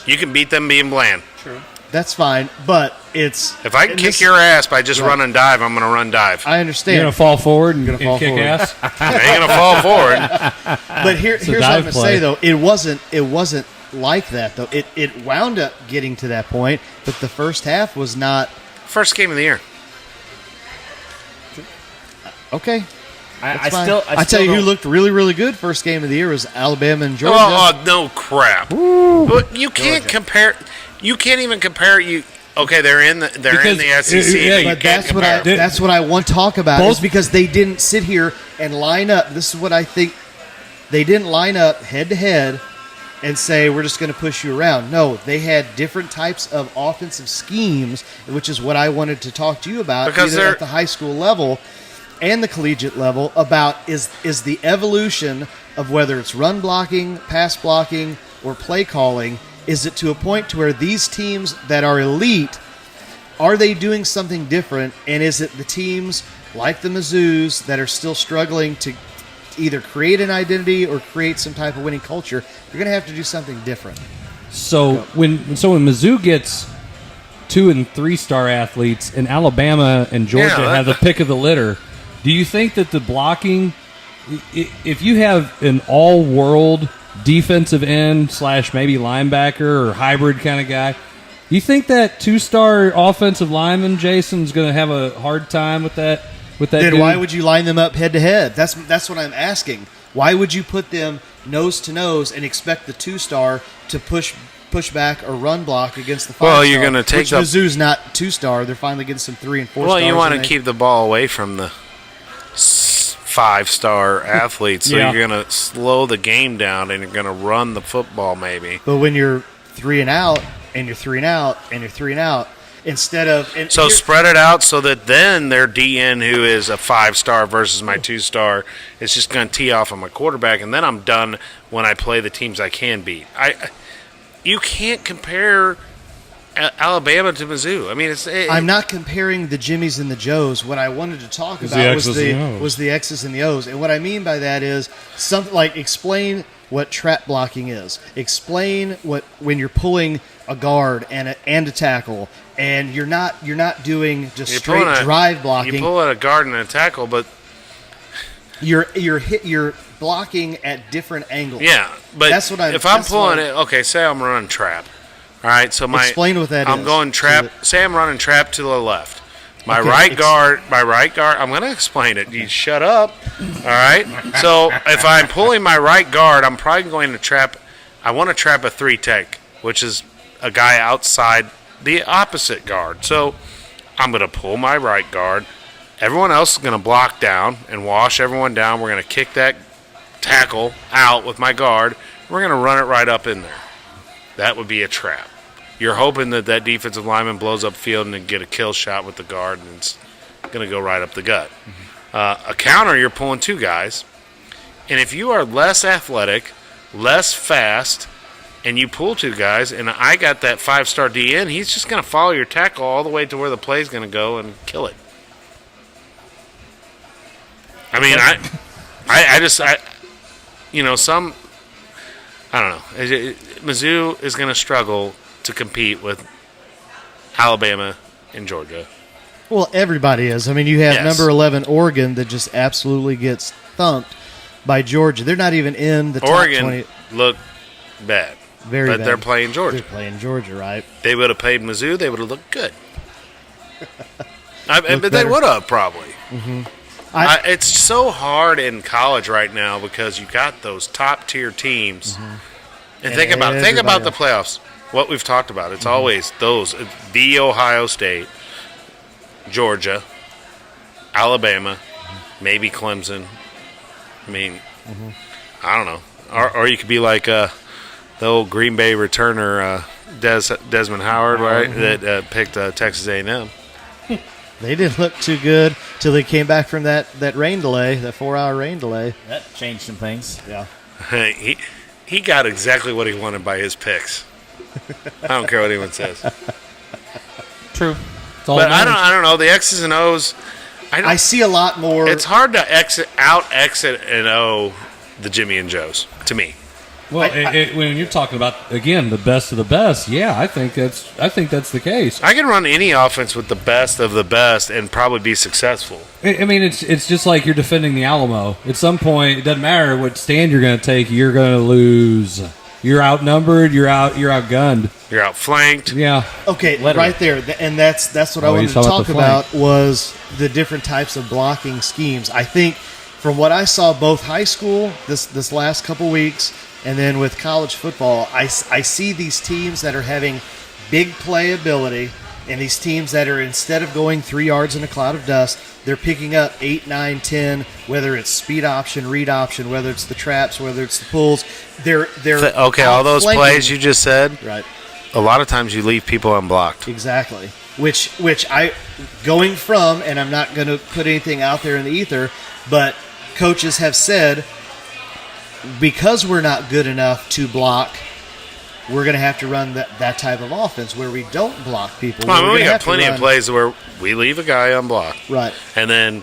You can beat them being bland. True. That's fine, but if I can kick your ass by just run and dive, I'm going to run dive. I understand. You're going to fall forward and kick ass? I ain't going to fall forward. But here's what I'm going to say, though. It wasn't like that, though. It wound up getting to that point, but the first half was not. First game of the year. Okay. I tell you who looked really, really good first game of the year was Alabama and Georgia. Oh, no crap. You can't compare. You can't even compare. Okay, they're in the SEC. But that's what I want to talk about. Is because they didn't sit here and line up. This is what I think. They didn't line up head to head and say we're just going to push you around. No, they had different types of offensive schemes, which is what I wanted to talk to you about, because either at the high school level and the collegiate level, about is the evolution of whether it's run blocking, pass blocking, or play calling. Is it to a point to where these teams that are elite, are they doing something different? And is it the teams like the Mizzous that are still struggling to either create an identity or create some type of winning culture? You're going to have to do something different. So when Mizzou gets 2- and 3-star athletes, and Alabama and Georgia have the pick of the litter, do you think that the blocking, if you have an all-world defensive end / maybe linebacker or hybrid kind of guy, you think that 2-star offensive lineman Jason's going to have a hard time with that? Then dude? Why would you line them up head to head? That's what I'm asking. Why would you put them nose to nose and expect the 2-star to push back or run block against the 5-star? Well, you're going to take Mizzou's not 2-star. They're finally getting some 3 and 4 stars. Well, you want to keep the ball away from the 5-star athletes, so you're going to slow the game down and you're going to run the football maybe. But when you're 3 and out and you're 3 and out and you're 3 and out, instead of so spread it out so that then their DN, who is a 5-star versus my 2-star, is just going to tee off on my quarterback, and then I'm done when I play the teams I can beat. You can't compare Alabama to Mizzou. I mean, I'm not comparing the Jimmies and the Joes. What I wanted to talk about was the X's and the O's. And what I mean by that is something like explain what trap blocking is. Explain what when you're pulling a guard and a tackle, and you're not doing just straight drive blocking. You pull at a guard and a tackle, but you're blocking at different angles. Yeah, but that's what if I'm pulling it. Okay, say I'm running trap. All right, so explain what that is. I'm going trap. Say I'm running trap to the left. My right guard. I'm going to explain it. You shut up. All right. So if I'm pulling my right guard, I'm probably going to trap. I want to trap a 3-tech, which is a guy outside the opposite guard. So I'm going to pull my right guard. Everyone else is going to block down and wash everyone down. We're going to kick that tackle out with my guard. We're going to run it right up in there. That would be a trap. You're hoping that defensive lineman blows up field and then get a kill shot with the guard, and it's going to go right up the gut. A counter, you're pulling 2 guys. And if you are less athletic, less fast, and you pull 2 guys, and I got that 5-star DN, he's just going to follow your tackle all the way to where the play's going to go and kill it. I mean, I don't know. Mizzou is going to struggle to compete with Alabama and Georgia. Well, everybody is. I mean, you have number 11 Oregon that just absolutely gets thumped by Georgia. They're not even in the top 20. Oregon looked bad. Very bad. But they're playing Georgia. They're playing Georgia, right? They would have played Mizzou. They would have looked good. But they would have probably. Mm-hmm. It's so hard in college right now because you got those top-tier teams. Mm-hmm. And think about the playoffs. What we've talked about, it's always those. The Ohio State, Georgia, Alabama, maybe Clemson. I mean, I don't know. Or you could be like the old Green Bay returner, Desmond Howard, right? That picked Texas A&M. They didn't look too good till they came back from that rain delay, that 4-hour rain delay. That changed some things. Yeah. He got exactly what he wanted by his picks. I don't care what anyone says. True. But I don't know. The X's and O's. I see a lot more. It's hard to exit and O the Jimmy and Joes to me. Well, when you're talking about again the best of the best, yeah, I think that's the case. I can run any offense with the best of the best and probably be successful. I mean, it's just like you're defending the Alamo. At some point, it doesn't matter what stand you're going to take. You're going to lose. You're outnumbered. You're outgunned. You're outflanked. Yeah. Okay, right there, and that's what I wanted to talk about was the different types of blocking schemes. I think from what I saw both high school this last couple weeks and then with college football, I see these teams that are having big playability and these teams that are, instead of going 3 yards in a cloud of dust, they're picking up 8, 9, 10, whether it's speed option, read option, whether it's the traps, whether it's the pulls. They're okay, all those plays you just said, right? A lot of times you leave people unblocked. Exactly. Which I, going from, and I'm not going to put anything out there in the ether, but coaches have said, because we're not good enough to block, we're going to have to run that type of offense where we don't block people. Well, we got plenty of plays where we leave a guy unblocked. Right. And then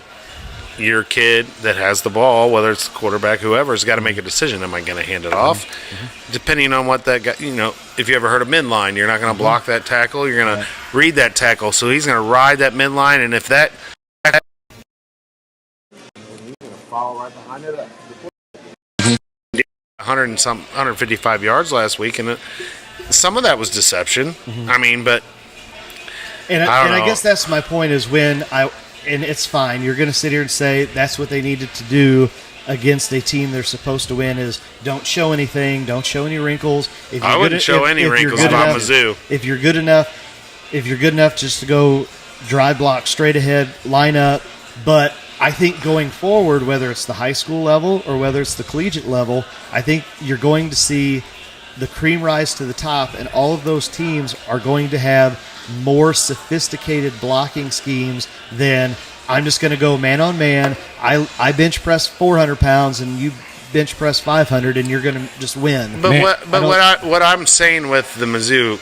your kid that has the ball, whether it's the quarterback, whoever, has got to make a decision. Am I going to hand it off? Mm-hmm. Depending on what that guy, if you ever heard of midline, you're not going to block that tackle. You're going to read that tackle. So he's going to ride that midline. And if that. Follow right behind it. 155 yards last week, and some of that was deception. Mm-hmm. I mean, but I guess that's my point is and it's fine. You're going to sit here and say that's what they needed to do against a team they're supposed to win is don't show anything, don't show any wrinkles. I wouldn't show any wrinkles if I'm Mizzou. If you're good enough just to go dry block straight ahead, line up, but I think going forward, whether it's the high school level or whether it's the collegiate level, I think you're going to see the cream rise to the top, and all of those teams are going to have more sophisticated blocking schemes than I'm just going to go man on man. I bench press 400 pounds and you bench press 500 and you're going to just win. But what I'm saying with the Mizzou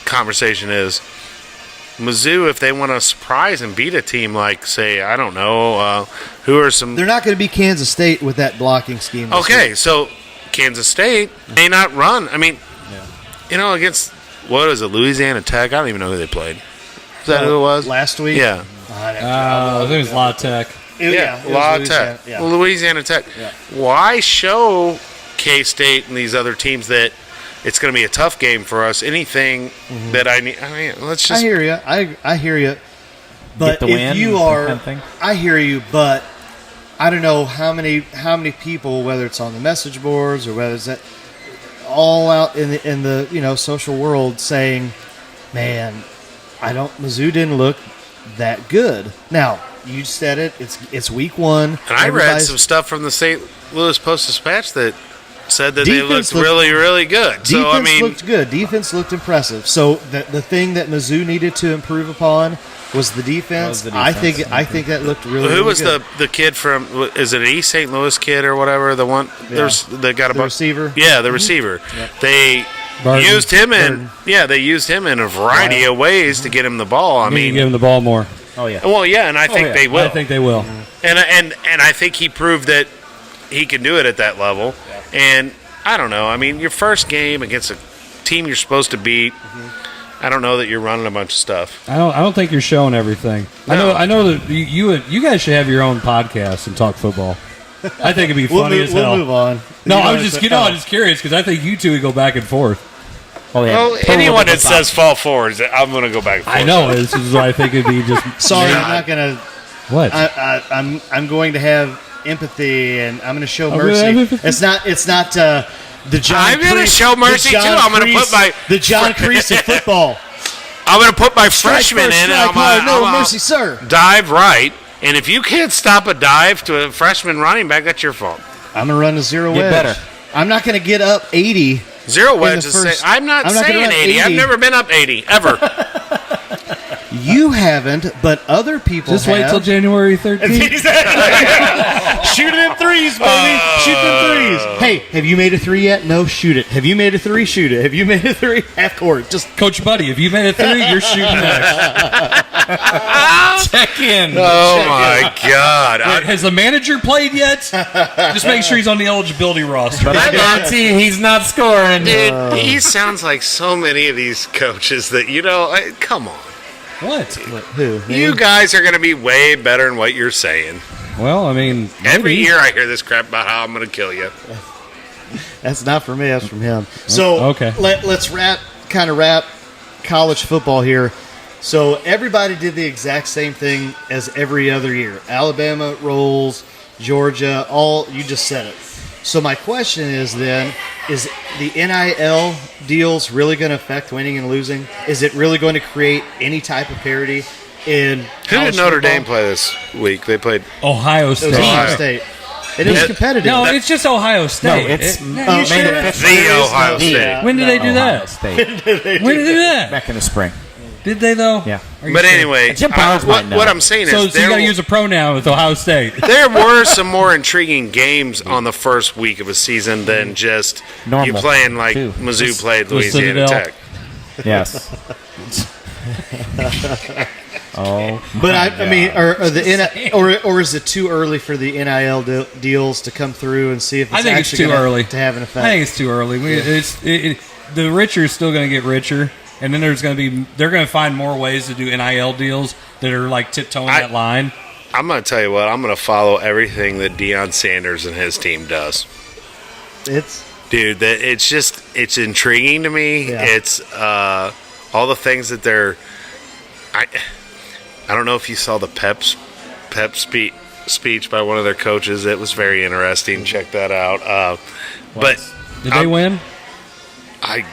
conversation is Mizzou, if they want to surprise and beat a team like, say, I don't know, who are some... They're not going to be Kansas State with that blocking scheme. Okay, so Kansas State may not run. I mean, against, what is it, Louisiana Tech? I don't even know who they played. Is that who it was? Last week? Yeah. I think it was La Tech. La Tech. Yeah. Louisiana Tech. Yeah. Why show K-State and these other teams that it's going to be a tough game for us? Anything that I need. I mean, let's just. I hear you. I hear you. But the if win, you that are, kind of thing? I hear you. But I don't know how many people, whether it's on the message boards or whether it's that, all out in the social world saying, "Man, Mizzou didn't look that good." Now you said it. It's week one. And I read some stuff from the St. Louis Post-Dispatch that said that they looked really, really good. So I mean, looked good. Defense looked impressive. So the thing that Mizzou needed to improve upon was the defense. I think that looked really. Who really was good. the kid from? Is it an East St. Louis kid or whatever? The one that got the receiver. Yeah, the receiver. Yep. They used him they used him in a variety of ways to get him the ball. I mean, give him the ball more. Oh yeah. Well, yeah, and I think they will. I think they will. And I think he proved that he can do it at that level. Yeah. And I don't know. I mean, your first game against a team you're supposed to beat. I don't know that you're running a bunch of stuff. I don't think you're showing everything. No. I know that you guys should have your own podcast and talk football. I think it'd be funny as hell. We'll move on. No, I'm just curious because I think you two would go back and forth. Oh yeah. Well, anyone that says fall forward, I'm going to go back and forth. I know. This is why I think it'd be just. Sorry, I'm not going to. What? I'm going to have empathy and I'm going to show mercy. It's not the John. I'm going to show mercy too. I'm going to put the John Kreese of football. I'm going to put my freshman in and I'm going mercy, sir. Dive right. And if you can't stop a dive to a freshman running back, that's your fault. I'm going to run a zero wedge. Better. I'm not going to get up 80. Zero wedge is I'm not saying 80. I've never been up 80, ever. You haven't, but other people Just have. wait till January 13th. Shoot it in threes, baby. Shoot them threes. Hey, have you made a three yet? No, shoot it. Have you made a three? Shoot it. Have you made a three? Half court. Just Coach Buddy, if you made a three, you're shooting next. Check in. Oh, my God. Wait, has the manager played yet? Just make sure he's on the eligibility roster. But I guarantee he's not scoring. Dude, he sounds like so many of these coaches that, come on. What? who? You guys are going to be way better than what you're saying. Well, I mean, every year I hear this crap about how I'm going to kill you. That's not from me. That's from him. So okay. Let's wrap college football here. So everybody did the exact same thing as every other year. Alabama rolls, Georgia, you just said it. So my question is then, is the NIL deals really going to affect winning and losing? Is it really going to create any type of parity in Who did Notre Dame play this week? They played Ohio State. It was Ohio State. It is competitive. No, it's just Ohio State. No, it's the Ohio State. When did they do that? When did they do that? Back in the spring. Did they though? Yeah. But anyway, Jim Powers might know. what I'm saying is, So you got to use a pronoun with Ohio State. There were some more intriguing games on the first week of a season than just Normal, you playing like too. Mizzou played the Louisiana Citadel. Tech. Yes. But I mean, or is it too early for the NIL deals to come through and see if it's I think it's actually too gonna- early to have an effect? I think it's too early. The richer is still going to get richer, and then they're going to find more ways to do NIL deals that are like tiptoeing that line. I'm going to tell you what. I'm going to follow everything that Deion Sanders and his team does. It's intriguing to me. Yeah. It's all the things that they're. I don't know if you saw the pep speech by one of their coaches. It was very interesting. Check that out. But did they win? I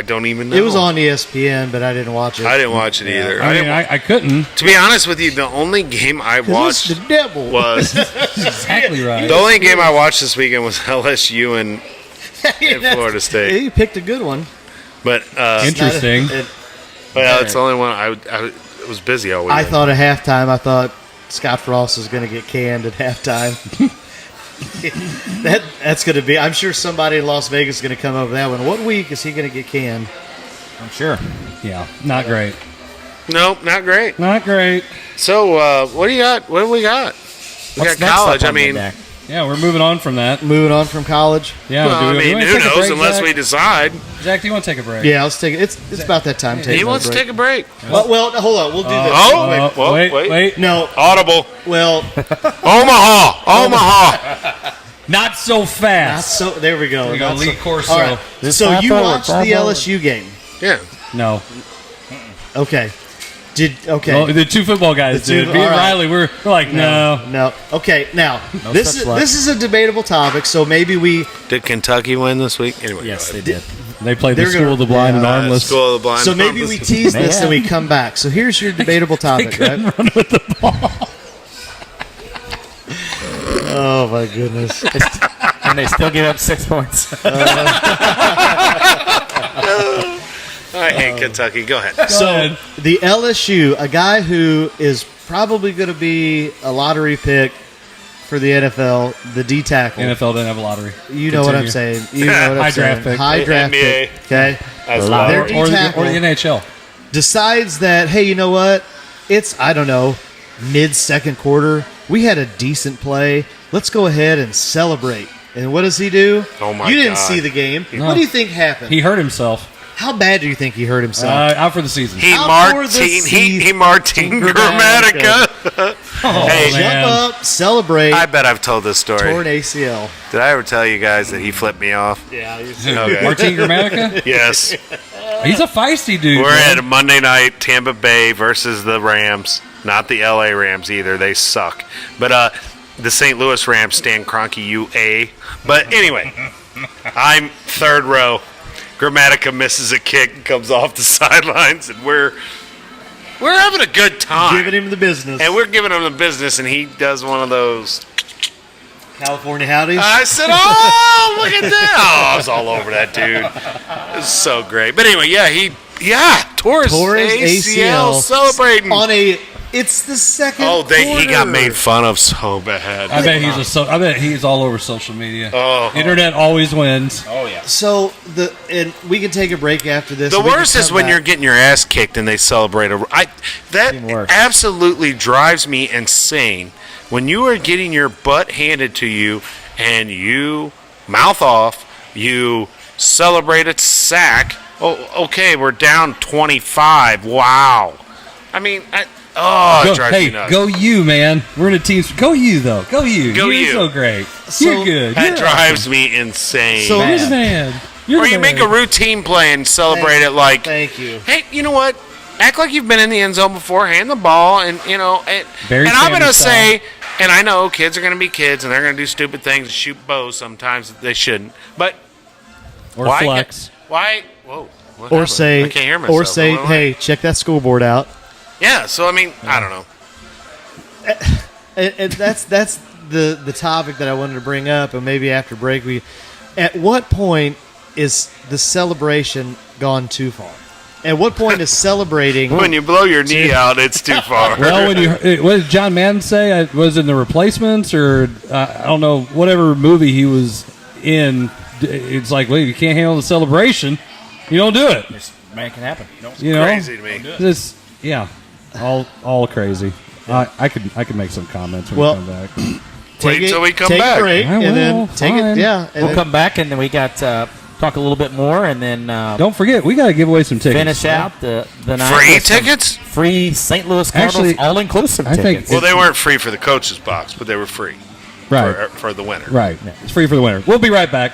don't even know. It was on ESPN, but I didn't watch it. I didn't watch it either. I couldn't. To be honest with you, the only game I watched the devil. was exactly right. The only game I watched this weekend was LSU and Florida State. You picked a good one. But interesting. Well, it's the only one. I was busy all week. I thought at halftime, Scott Frost is going to get canned at halftime. That's going to be. I'm sure somebody in Las Vegas is going to come up with that one. What week is he going to get canned? I'm sure. Yeah, not great. Nope, not great. Not great. So, what do you got? What do we got? We got college. I mean, yeah, we're moving on from that. Moving on from college. Yeah. Well, I mean, who knows? Unless we decide. Zach, do you want to take a break? Yeah, let's take it. It's about that time. He wants to take a break. Well, hold on. We'll do this. Wait. No. Audible. Well, Omaha. Not so fast. There we go. There we go. Lee Corso. All right. So you watched the LSU game? Yeah. No. Okay. Well, the two football guys did. Me and Riley, we're like, no. Okay, now this is a debatable topic, so maybe we did Kentucky win this week? Anyway, yes, they did. They played the School of the Blind and Armless. School of the Blind. So maybe we tease this and we come back. So here's your debatable topic. They couldn't run with the ball. Oh my goodness! And they still give up 6 points. I hate Kentucky. Go ahead. The LSU, a guy who is probably going to be a lottery pick for the NFL, the D tackle. NFL didn't have a lottery. You know what I'm saying. You know what I'm High saying. draft pick. High draft NBA. pick. Okay. Their D tackle or the NHL decides that, hey, you know what? It's, I don't know, mid-second quarter. We had a decent play. Let's go ahead and celebrate. And what does he do? Oh, my You didn't God. see the game. No. What do you think happened? He hurt himself. How bad do you think he hurt himself? Out for the season. He Martin Grammatica. Hey, jump up, celebrate. I bet I've told this story. Torn ACL. Did I ever tell you guys that he flipped me off? Yeah. Okay. Martin Grammatica? Yes. He's a feisty dude. We're man. at a Monday night, Tampa Bay versus the Rams. Not the LA Rams either. They suck. But the St. Louis Rams, Stan Kroenke, UA. But anyway, I'm third row. Grammatica misses a kick and comes off the sidelines, and we're having a good time. Giving him the business. And we're giving him the business, and he does one of those California howdies. I said, oh, look at that. Oh, I was all over that dude. It was so great. But anyway, tore his ACL celebrating. It's the second he got made fun of so bad. I bet he's all over social media. Oh. Internet always wins. Oh, yeah. So, and we can take a break after this. The worst is when you're getting your ass kicked and they celebrate. That absolutely drives me insane. When you are getting your butt handed to you and you mouth off, you celebrate a sack. Oh, okay, we're down 25. Wow. I mean, it drives me nuts. Go you, man. We're in a team. Go you, though. Go you. Go You're you. so great. So, you're good. That drives me insane. So, you're the man. Or you make a routine play and celebrate it like, thank you. Hey, you know what? Act like you've been in the end zone before. Hand the ball, and and I'm going to say, and I know kids are going to be kids, and they're going to do stupid things and shoot bows sometimes that they shouldn't. But or flex. Why? Whoa. What Or happened? say, I can't hear myself. hey, check that scoreboard out. Yeah. So I mean, I don't know. And that's the topic that I wanted to bring up, and maybe after break at what point is the celebration gone too far? At what point is celebrating when you blow your knee out? It's too far. Well, what did John Madden say? Was it in The Replacements or I don't know, whatever movie he was in? It's like, well, you can't handle the celebration, you don't do it. Man, can happen. You know, crazy to me. This, all crazy. I could make some comments when we come back. Wait until we come take back. A break, and then take it. Yeah, and we'll come back, and then we got talk a little bit more, and then don't forget we got to give away some tickets. Finish out the night. Free tickets? Free St. Louis Cardinals all-inclusive tickets. Well, they weren't free for the coach's box, but they were free for the winner. Right. Yeah. It's free for the winner. We'll be right back.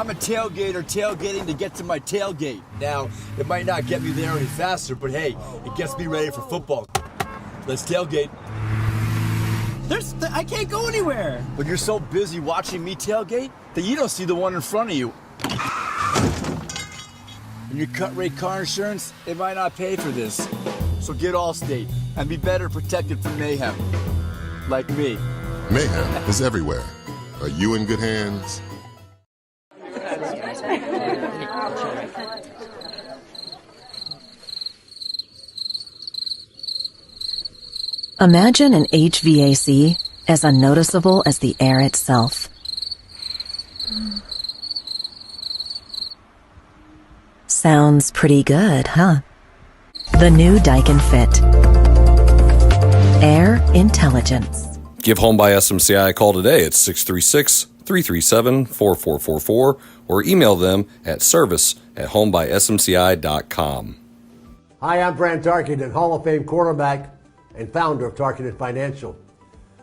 I'm a tailgater tailgating to get to my tailgate. Now, it might not get me there any faster, but hey, it gets me ready for football. Let's tailgate. I can't go anywhere. But you're so busy watching me tailgate that you don't see the one in front of you. And your cut rate car insurance, it might not pay for this. So get Allstate and be better protected from mayhem. Like me. Mayhem is everywhere. Are you in good hands? Imagine an HVAC as unnoticeable as the air itself. Sounds pretty good, huh? The new Daikin Fit. Air intelligence. Give Home by SMCI a call today at 636-337-4444 or email them at service@homebysmci.com. Hi, I'm Fran Tarkenton, Hall of Fame quarterback and founder of Tarkenton Financial.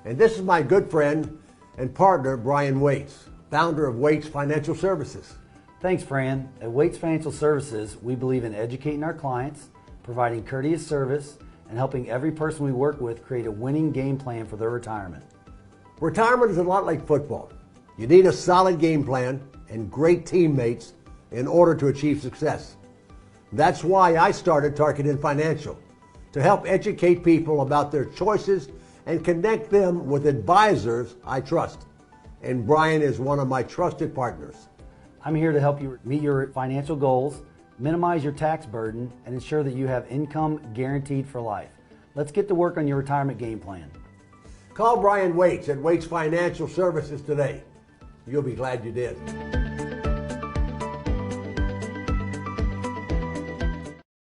And this is my good friend and partner, Brian Waits, founder of Waits Financial Services. Thanks, Fran. At Waits Financial Services, we believe in educating our clients, providing courteous service, and helping every person we work with create a winning game plan for their retirement. Retirement is a lot like football. You need a solid game plan and great teammates in order to achieve success. That's why I started Tarkenton Financial, to help educate people about their choices and connect them with advisors I trust. And Brian is one of my trusted partners. I'm here to help you meet your financial goals, minimize your tax burden, and ensure that you have income guaranteed for life. Let's get to work on your retirement game plan. Call Brian Waits at Waits Financial Services today. You'll be glad you did.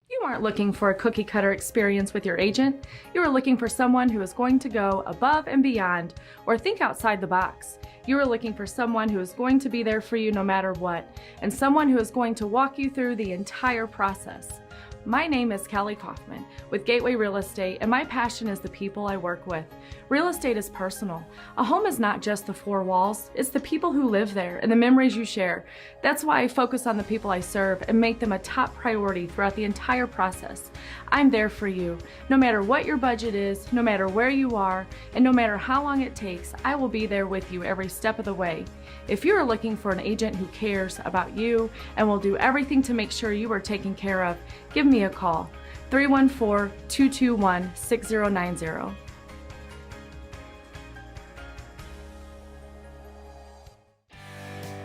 You aren't looking for a cookie cutter experience with your agent. You are looking for someone who is going to go above and beyond or think outside the box. You are looking for someone who is going to be there for you no matter what, and someone who is going to walk you through the entire process. My name is Kelly Kaufman with Gateway Real Estate, and my passion is the people I work with. Real estate is personal. A home is not just the four walls, it's the people who live there and the memories you share. That's why I focus on the people I serve and make them a top priority throughout the entire process. I'm there for you. No matter what your budget is, no matter where you are, and no matter how long it takes, I will be there with you every step of the way. If you are looking for an agent who cares about you and will do everything to make sure you are taken care of, give me a call, 314-221-6090.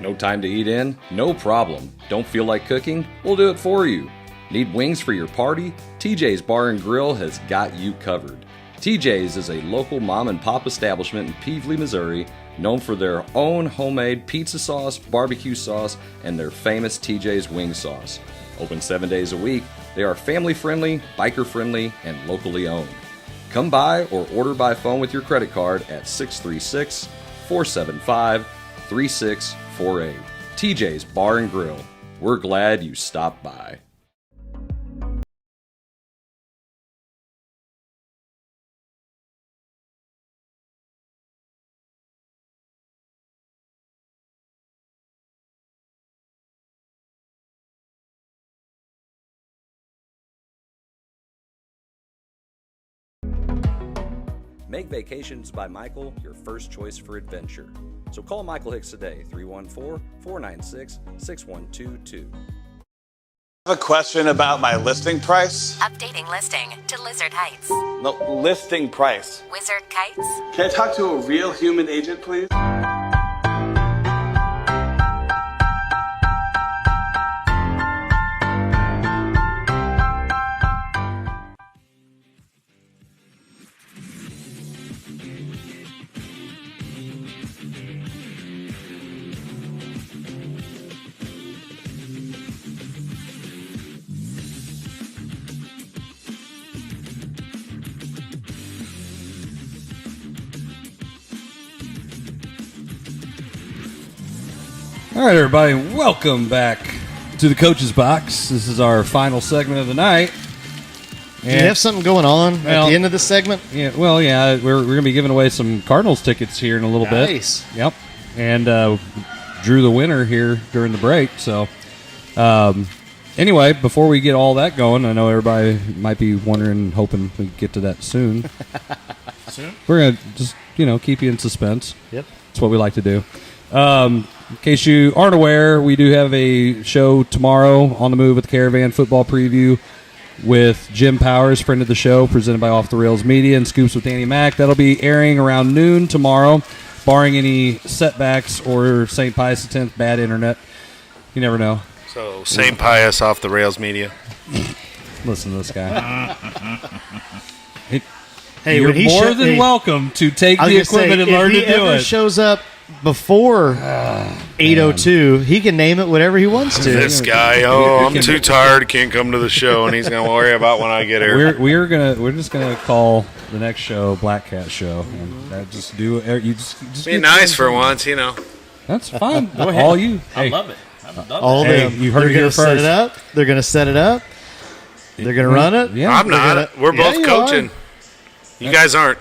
No time to eat in? No problem. Don't feel like cooking? We'll do it for you. Need wings for your party? TJ's Bar and Grill has got you covered. TJ's is a local mom and pop establishment in Peevely, Missouri, known for their own homemade pizza sauce, barbecue sauce, and their famous TJ's wing sauce. Open 7 days a week, they are family friendly, biker friendly, and locally owned. Come by or order by phone with your credit card at 636-475-3648. TJ's Bar and Grill. We're glad you stopped by. Make Vacations by Michael your first choice for adventure. So call Michael Hicks today, 314-496-6122. I have a question about my listing price. Updating listing to Lizard Heights. No, listing price. Wizard Kites. Can I talk to a real human agent, please? All right, everybody, welcome back to the Coach's Box. This is our final segment of the night. Do you have something going on at the end of this segment? Yeah, well, yeah, we're going to be giving away some Cardinals tickets here in a little bit. Nice. Yep. And drew the winner here during the break. So, anyway, before we get all that going, I know everybody might be wondering, hoping we get to that soon. Soon? We're going to just, keep you in suspense. Yep. That's what we like to do. In case you aren't aware, we do have a show tomorrow on the Move with the Caravan football preview with Jim Powers, friend of the show, presented by Off the Rails Media and Scoops with Annie Mac. That'll be airing around noon tomorrow, barring any setbacks or St. Pius X bad internet. You never know. So, St. Pius Off the Rails Media. Listen to this guy. Hey, you're when he more than welcome to take the equipment and learn to do If he ever it. shows up before 8:02, he can name it whatever he wants to. This guy, I'm too tired, can't come to the show, and he's going to worry about when I get here. We're just gonna call the next show Black Cat Show. And just do it. You just Be nice for once, you know. That's fine. Go ahead. All you. I Hey, love it. I'm done. All Hey, them. you heard They're it here gonna set first. it up. They're going to set it up. They're going to run it. Yeah. I'm not. We're both you coaching. You guys aren't.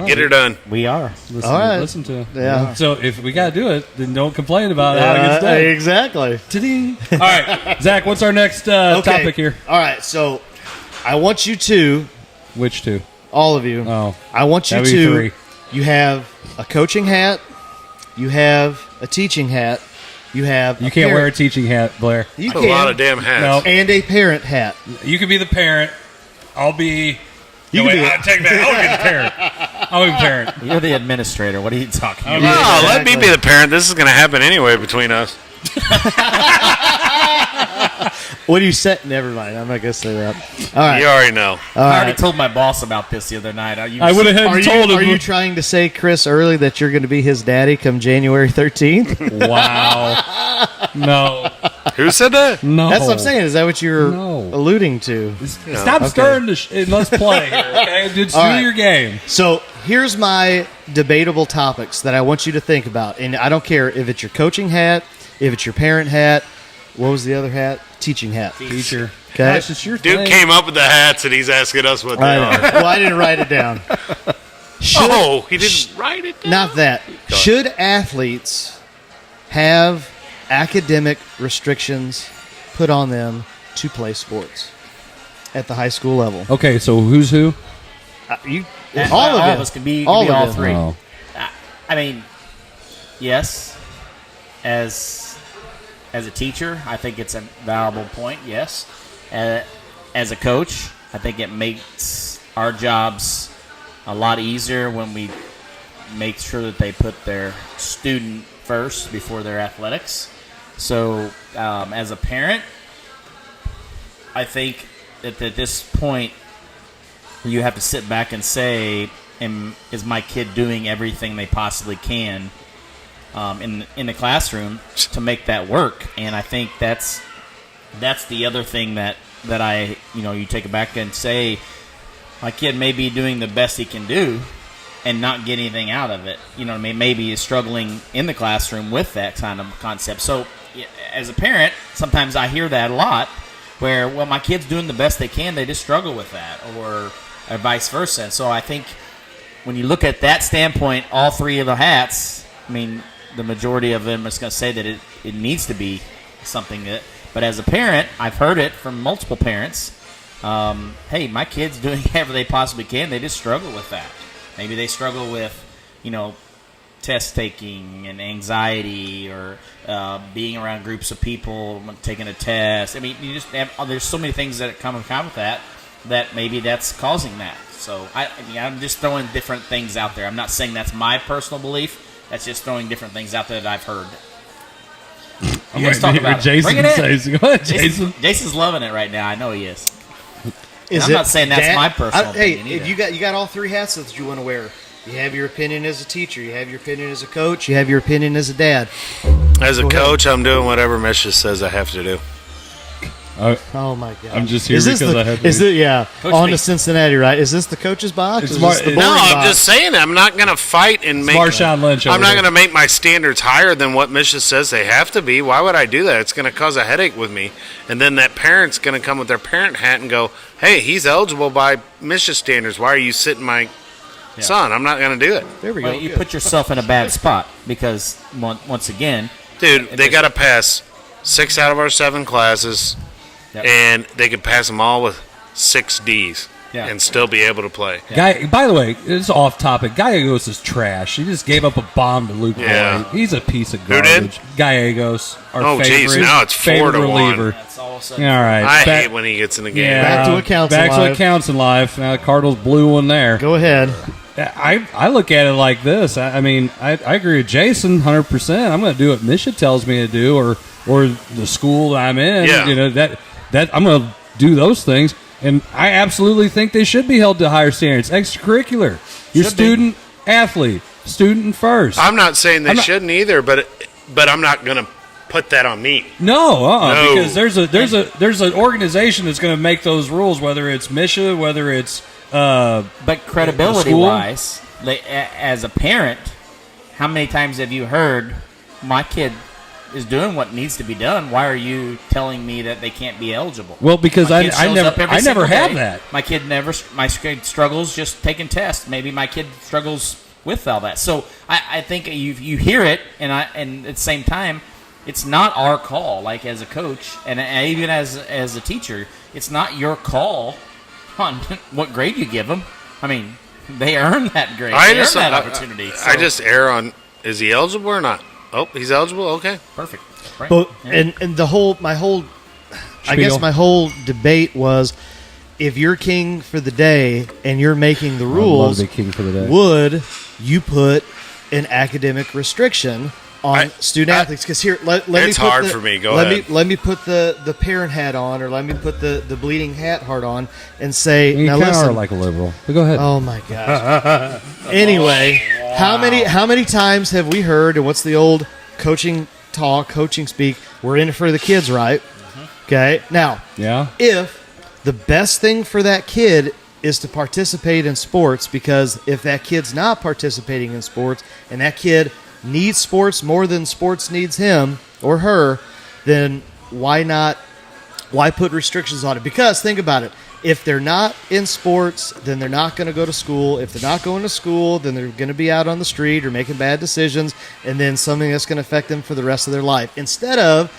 Get her done. We are. Listen, All right. listen to. Yeah. So if we gotta do it, then don't complain about how it gets done. Exactly. Ta-ding. All right, Zach. What's our next topic here? All right. So I want you to, Which two? all of you, Oh, I want you that'd be to, three. you have a coaching hat, you have a teaching hat, you have You a can't wear a parent- teaching hat, Blair. You That's can, a lot of damn hats. No. and a parent hat. You can be the parent. I'll be. You no, can wait, be I take that. I'll be the parent. I'll be the parent. You're the administrator. What are you talking about? No, let me be the parent. This is going to happen anyway between us. What do you say? Never mind. I'm not going to say that. All right. You already know. I already told my boss about this the other night. I would have Are told him. you trying to say, Chris, early that you're going to be his daddy come January 13th? Wow. No. Who said that? No. That's what I'm saying. Is that what you're No. alluding to? Stop stirring the and let's play here, okay? Just do All right. your game. So here's my debatable topics that I want you to think about. And I don't care if it's your coaching hat, if it's your parent hat. What was the other hat? Teaching hat. Teacher. Okay. Gosh, it's your Dude thing. came up with the hats, and he's asking us what they I are. know. Well, I didn't write it down. Oh, he didn't write it down? Not that. Should athletes have academic restrictions put on them to play sports at the high school level? Okay, so who's who? All of us can be All all of three. Oh. I mean, yes. As a teacher, I think it's a valuable point. Yes. As a coach, I think it makes our jobs a lot easier when we make sure that they put their student first before their athletics. So, as a parent, I think that at this point, you have to sit back and say, is my kid doing everything they possibly can in the classroom to make that work? And I think that's the other thing that I, you take it back and say, my kid may be doing the best he can do and not get anything out of it. You know what I mean? Maybe is struggling in the classroom with that kind of concept. So as a parent, sometimes I hear that a lot where, well, my kid's doing the best they can, they just struggle with that, or vice versa. And so I think when you look at that standpoint, all three of the hats, I mean, the majority of them is going to say that it needs to be something that, but as a parent, I've heard it from multiple parents, hey, my kid's doing whatever they possibly can, they just struggle with that. Maybe they struggle with, test taking and anxiety, or being around groups of people, taking a test. I mean, there's so many things that come with that maybe that's causing that. So I'm just throwing different things out there. I'm not saying that's my personal belief. That's just throwing different things out there that I've heard. Let's talk about Jason it. Bring it says, in. go ahead, Jason. Jason's loving it right now. I know he is. I'm not saying that's my personal opinion Hey, either. you got all three hats that you want to wear. You have your opinion as a teacher. You have your opinion as a coach. You have your opinion as a dad. As a Go ahead. coach, I'm doing whatever Misha says I have to do. Oh my God! I'm just here because I have to. Is it? Yeah, Coach on B. to Cincinnati, right? Is this the coach's box? It's Is this the Mar- No, boring I'm box? just saying I'm not going to fight and make. Marshawn Lynch. I'm not going to make my standards higher than what Misha says they have to be. Why would I do that? It's going to cause a headache with me. And then that parent's going to come with their parent hat and go, hey, he's eligible by Misha standards. Why are you sitting my son? I'm not going to do it. There we go. Well, you put yourself in a bad spot because, once again, Dude, they got to pass 6 out of our 7 classes, and they could pass them all with 6 Ds and still be able to play. Guy, by the way, it's off topic. Gallegos is trash. He just gave up a bomb to Luke Yeah. Lloyd. He's a piece of Who garbage. did? Gallegos, our Oh, favorite. geez, now it's 4 to 1. reliever. that's all of a sudden. Yeah, all right. I Back- hate when he gets in the game. Yeah, Back to what counts in Back to life. what counts in life. Now the Cardinals blew one there. Go ahead. I look at it like this. I mean, I agree with Jason 100%. I'm going to do what Misha tells me to do, or the school that I'm in. Yeah. You know that I'm going to do those things. And I absolutely think they should be held to higher standards. Extracurricular. You're student athlete, student first. I'm not saying they shouldn't either, but I'm not going to put that on me. No, because there's an organization that's going to make those rules, whether it's Misha, whether it's but credibility-wise, as a parent, how many times have you heard my kid is doing what needs to be done? Why are you telling me that they can't be eligible? Well, because I never have day. that. My kid struggles just taking tests. Maybe my kid struggles with all that. So I think you hear it, and at the same time, it's not our call. Like as a coach, and even as a teacher, it's not your call on what grade you give them. I mean, they earn that grade. They earn that opportunity. I just err on, is he eligible or not? Oh, he's eligible? Okay. Perfect. Right. But, and my whole debate was, if you're king for the day and you're making the rules, king for the day. Would you put an academic restriction on student athletes? Because here, let me. It's hard for me. Go ahead. Let me put the parent hat on, or let me put the bleeding hat heart on, and say, you now listen. Are like a liberal. But go ahead. Oh my gosh. Anyway, how many times have we heard? And what's the old coaching speak? We're in it for the kids, right? Okay. Now, if the best thing for that kid is to participate in sports, because if that kid's not participating in sports and that kid needs sports more than sports needs him or her, then why put restrictions on it? Because think about it. If they're not in sports, then they're not going to go to school. If they're not going to school, then they're going to be out on the street or making bad decisions, and then something that's going to affect them for the rest of their life. Instead of,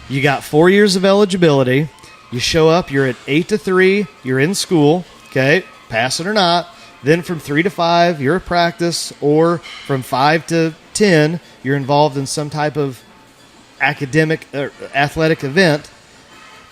you got 4 years of eligibility, you show up, you're at 8 to 3, you're in school, okay, pass it or not. Then from 3 to 5, you're at practice, or from 5 to 10, you're involved in some type of academic or athletic event.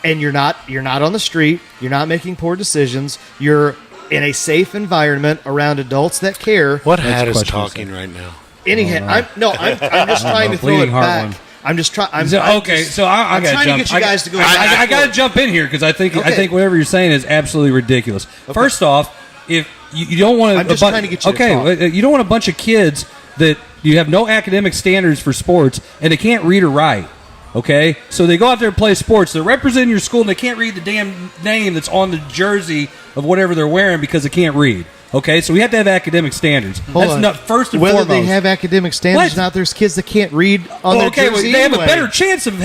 And you're not on the street. You're not making poor decisions. You're in a safe environment around adults that care. What hat is talking right now? Any hat. I'm just trying to throw it back. One. I'm just trying. I'm trying to get you guys to go. I got to jump in here because I think whatever you're saying is absolutely ridiculous. Okay. First off, if you don't want I'm just trying to get you to talk. You don't want a bunch of kids that you have no academic standards for sports and they can't read or write. Okay, so they go out there and play sports. They're representing your school, and they can't read the damn name that's on the jersey of whatever they're wearing because they can't read. Okay, so we have to have academic standards. That's not first and foremost. Whether they have academic standards or not, there's kids that can't read on their jersey. They have a better chance of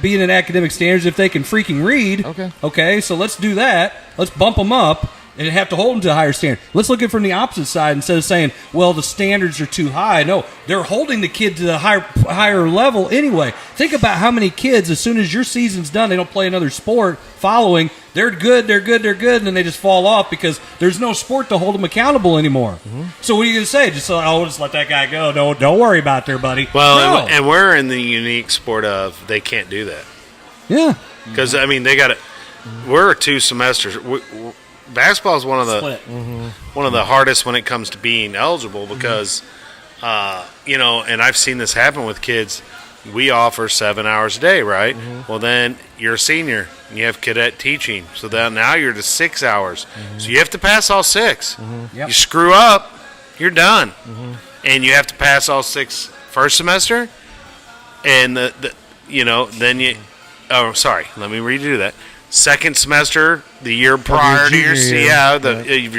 being in academic standards if they can freaking read. Okay, so let's do that. Let's bump them up and have to hold them to a higher standard. Let's look at it from the opposite side instead of saying, well, the standards are too high. No, they're holding the kid to the higher level anyway. Think about how many kids, as soon as your season's done, they don't play another sport following. They're good, and then they just fall off because there's no sport to hold them accountable anymore. Mm-hmm. So what are you going to say? Just let that guy go. Don't worry about there, buddy. Well, and we're in the unique sport of they can't do that. Yeah. Because, I mean, they got it. We're 2 semesters. Basketball is one of the hardest when it comes to being eligible because, and I've seen this happen with kids. We offer 7 hours a day, right? Mm-hmm. Well, then you're a senior and you have cadet teaching. So then now you're to 6 hours. Mm-hmm. So you have to pass all 6. Mm-hmm. Yep. You screw up, you're done. Mm-hmm. And you have to pass all 6 first semester. And then let me redo that. Second semester, the year prior to your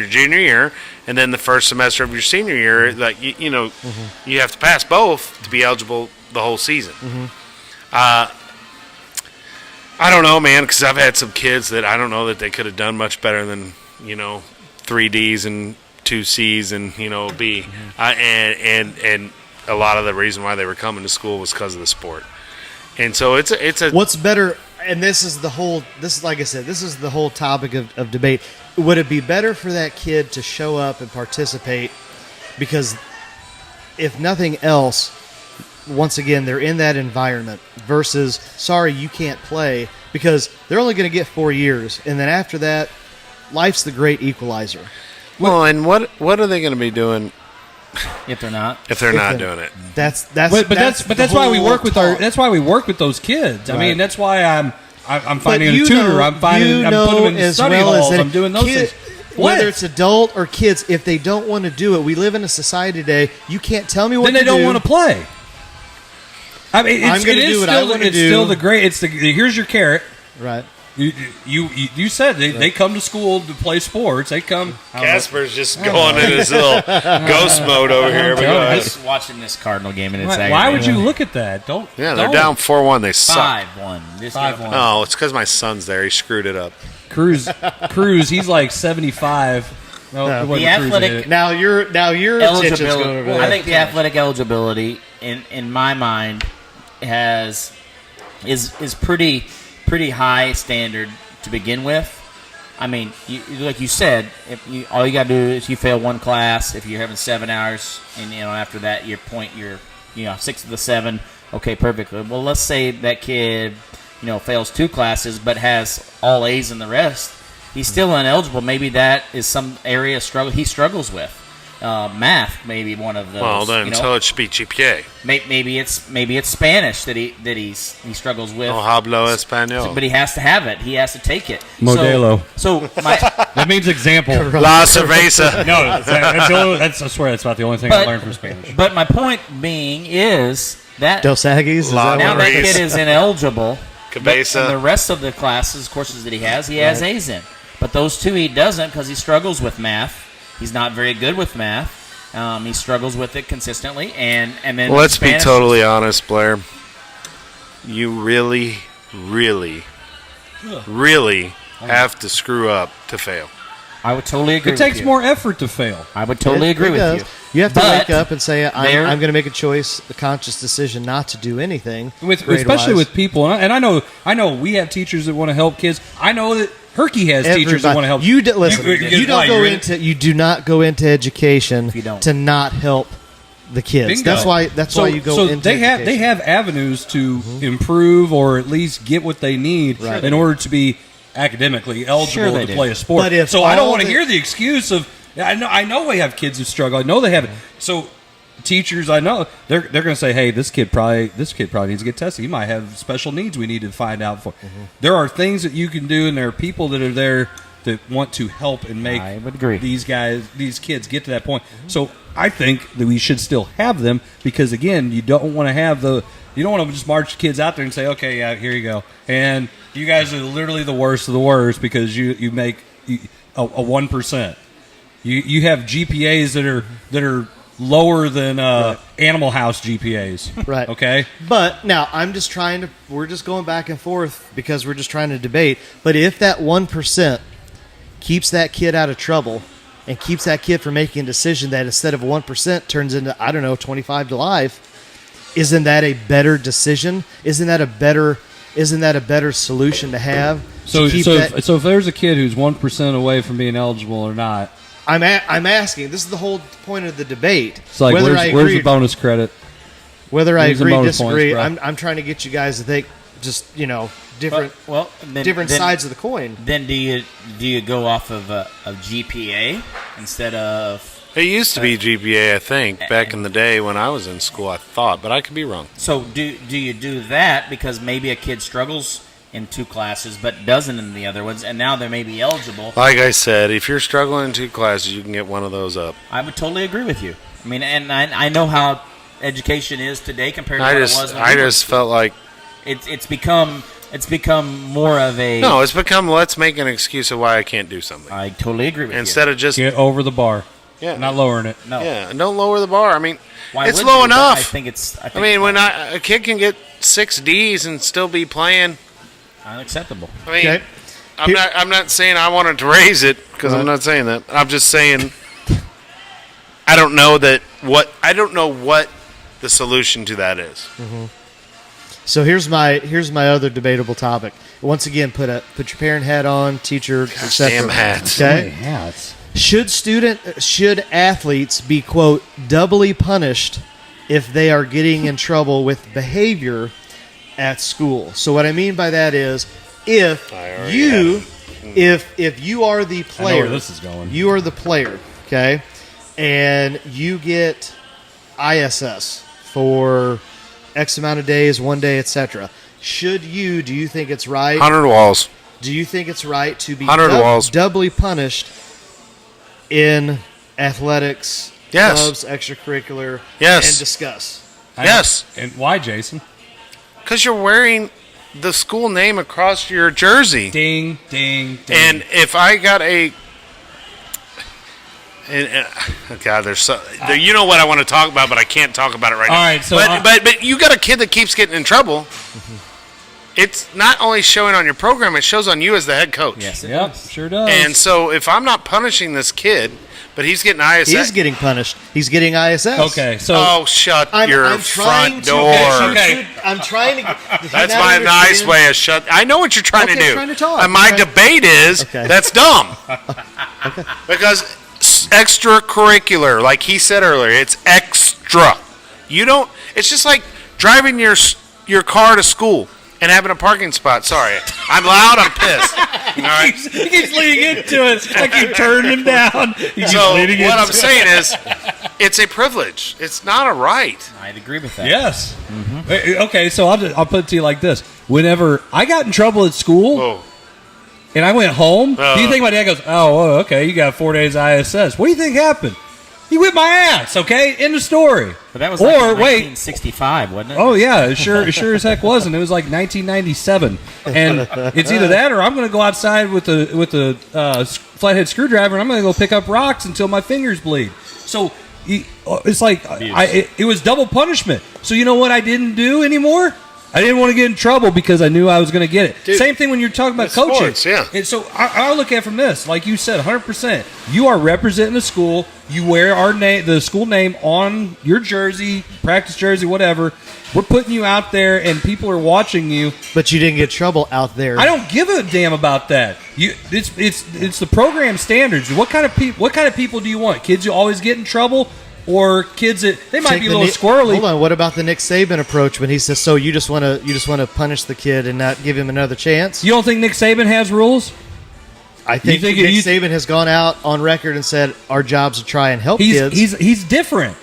junior year, and then the first semester of your senior year, like you have to pass both to be eligible the whole season. Mm-hmm. I don't know, man, because I've had some kids that I don't know that they could have done much better than 3 Ds and 2 Cs and B, and a lot of the reason why they were coming to school was because of the sport, and so it's a what's better. And this is the whole topic of debate. Would it be better for that kid to show up and participate? Because if nothing else, once again, they're in that environment versus, sorry, you can't play, because they're only going to get 4 years. And then after that, life's the great equalizer. Well, and what are they going to be doing if they're not doing it? That's why we work with that's why we work with those kids. Right. I mean, that's why I'm finding a tutor. I'm putting them in study halls. I'm doing those things. Whether it's adult or kids, if they don't want to do it, we live in a society today. You can't tell me what then to they do. don't want to play. I mean, I'm going to do what I want to do. It's still the great. It's the here's your carrot. Right. You said they come to school to play sports. They come. Casper's just going in his little ghost mode over here. I'm just watching this Cardinal game, and it's why would you look at that? Yeah, they're down 4-1. They suck. 5-1. 5-1. No, it's because my son's there. He screwed it up. Cruz, he's like 75. No, the athletic now your attention's going over there. I think the athletic eligibility in my mind is pretty high standard to begin with. I mean, like you said, all you got to do is you fail one class. If you're having 7 hours, and after that you're 6 of the 7. Okay, perfect. Well, let's say that kid fails 2 classes but has all A's in the rest. He's still ineligible. Maybe that is some area he struggles with. Math may be one of those. Well, then so it should be GPA. Maybe it's Spanish that he struggles with. No hablo español. But he has to have it. He has to take it. Modelo. So that means example. La cerveza. No, I swear that's about the only thing I learned from Spanish. But my point being is that Dos Aggies. Now that kid is ineligible. Cabeza. And the rest of the courses that he has A's in. But those 2 he doesn't because he struggles with math. He's not very good with math. He struggles with it consistently, and then. Let's be totally honest, Blair. You really, really, really have to screw up to fail. I would totally agree. It takes more effort to fail. I would totally agree with you. You have to wake up and say, "I'm going to make a conscious decision not to do anything." Especially with people, and I know we have teachers that want to help kids. I know that Herky has teachers that want to help. You do not go into education to not help the kids. Bingo. That's why you go into education. They have avenues to improve or at least get what they need in order to be academically eligible to play a sport. I don't want to hear the excuse of I know we have kids who struggle. I know they have it. So teachers, I know they're going to say, "Hey, this kid probably needs to get tested. He might have special needs. We need to find out for." There are things that you can do, and there are people that are there that want to help and make these kids get to that point. So I think that we should still have them because again, you don't want to just march kids out there and say, "Okay, yeah, here you go," and you guys are literally the worst of the worst because you make a 1%. You have GPAs that are lower than Animal House GPAs. Right. Okay? But now we're just going back and forth because we're just trying to debate. But if that 1% keeps that kid out of trouble and keeps that kid from making a decision that instead of 1% turns into, 25 to life, isn't that a better decision? Isn't that a better solution to have? So if there's a kid who's 1% away from being eligible or not, I'm asking. This is the whole point of the debate. It's like, where's the bonus credit? Whether I agree or disagree, I'm trying to get you guys to think just, different sides of the coin. Then do you go off of GPA instead of... It used to be GPA, I think, back in the day when I was in school, I thought, but I could be wrong. So do you do that because maybe a kid struggles in 2 classes but doesn't in the other ones, and now they may be eligible? Like I said, if you're struggling in 2 classes, you can get one of those up. I would totally agree with you. I mean, and I know how education is today compared to what it was when I just felt like it's become more of a... No, it's become let's make an excuse of why I can't do something. I totally agree with you. Instead of just... Get over the bar. Yeah. Not lowering it. No. Yeah, don't lower the bar. I mean, it's would low you? enough. I mean, when a kid can get 6 Ds and still be playing... Unacceptable. I mean, I'm not saying I wanted to raise it because I'm not saying that. I'm just saying I don't know what the solution to that is. Mm-hmm. So here's my other debatable topic. Once again, put your parent hat on, teacher, etc. Damn hats. Okay. Hats. Should athletes be, quote, doubly punished if they are getting in trouble with behavior at school? So what I mean by that is if you are the player, I know where this is going. You are the player, okay, and you get ISS for X amount of days, 1 day, etc. do you think it's right? 100 walls. Do you think it's right to be 100 walls. doubly punished in athletics, Yes. clubs, extracurricular, Yes. and discuss? Yes. And why, Jason? Because you're wearing the school name across your jersey. Ding, ding, ding. And if I got a... God, you know what I want to talk about, but I can't talk about it right now. All right, so but you got a kid that keeps getting in trouble. It's not only showing on your program; it shows on you as the head coach. Yes, it Yep, does. sure does. And so, if I'm not punishing this kid, but he's getting ISS, He's getting punished. He's getting ISS. Okay, so oh, shut your I'm trying front to door. Okay. I'm trying to. That's my nice way of shut. I know what you're trying to do. Trying to talk. And my debate is that's dumb. Because extracurricular, like he said earlier, it's extra. You don't. It's just like driving your car to school and having a parking spot. Sorry, I'm loud. I'm pissed. All right. he keeps leaning into it. I keep turning him down. So what I'm saying is, it's a privilege. It's not a right. I'd agree with that. Yes. Okay, so I'll put it to you like this. Whenever I got in trouble at school and I went home, do you think my dad goes, oh, okay, you got 4 days ISS. What do you think happened? He whipped my ass, okay? End of story. But that was like 1965, wasn't it? Oh, yeah, it sure as heck wasn't. It was like 1997. And it's either that or I'm going to go outside with the flathead screwdriver and I'm going to go pick up rocks until my fingers bleed. So it's like it was double punishment. So you know what I didn't do anymore? I didn't want to get in trouble because I knew I was going to get it. Dude, same thing when you're talking about coaching. Sports, yeah. And so I look at it from this, like you said, 100%. You are representing the school. You wear the school name on your jersey, practice jersey, whatever. We're putting you out there, and people are watching you. But you didn't get trouble out there. I don't give a damn about that. It's the program standards. What kind of people do you want? Kids who always get in trouble? Or kids that they might be a little squirrely. Hold on, what about the Nick Saban approach when he says, "So you just want to punish the kid and not give him another chance"? You don't think Nick Saban has rules? I think Nick Saban has gone out on record and said our job's to try and help kids. He's different.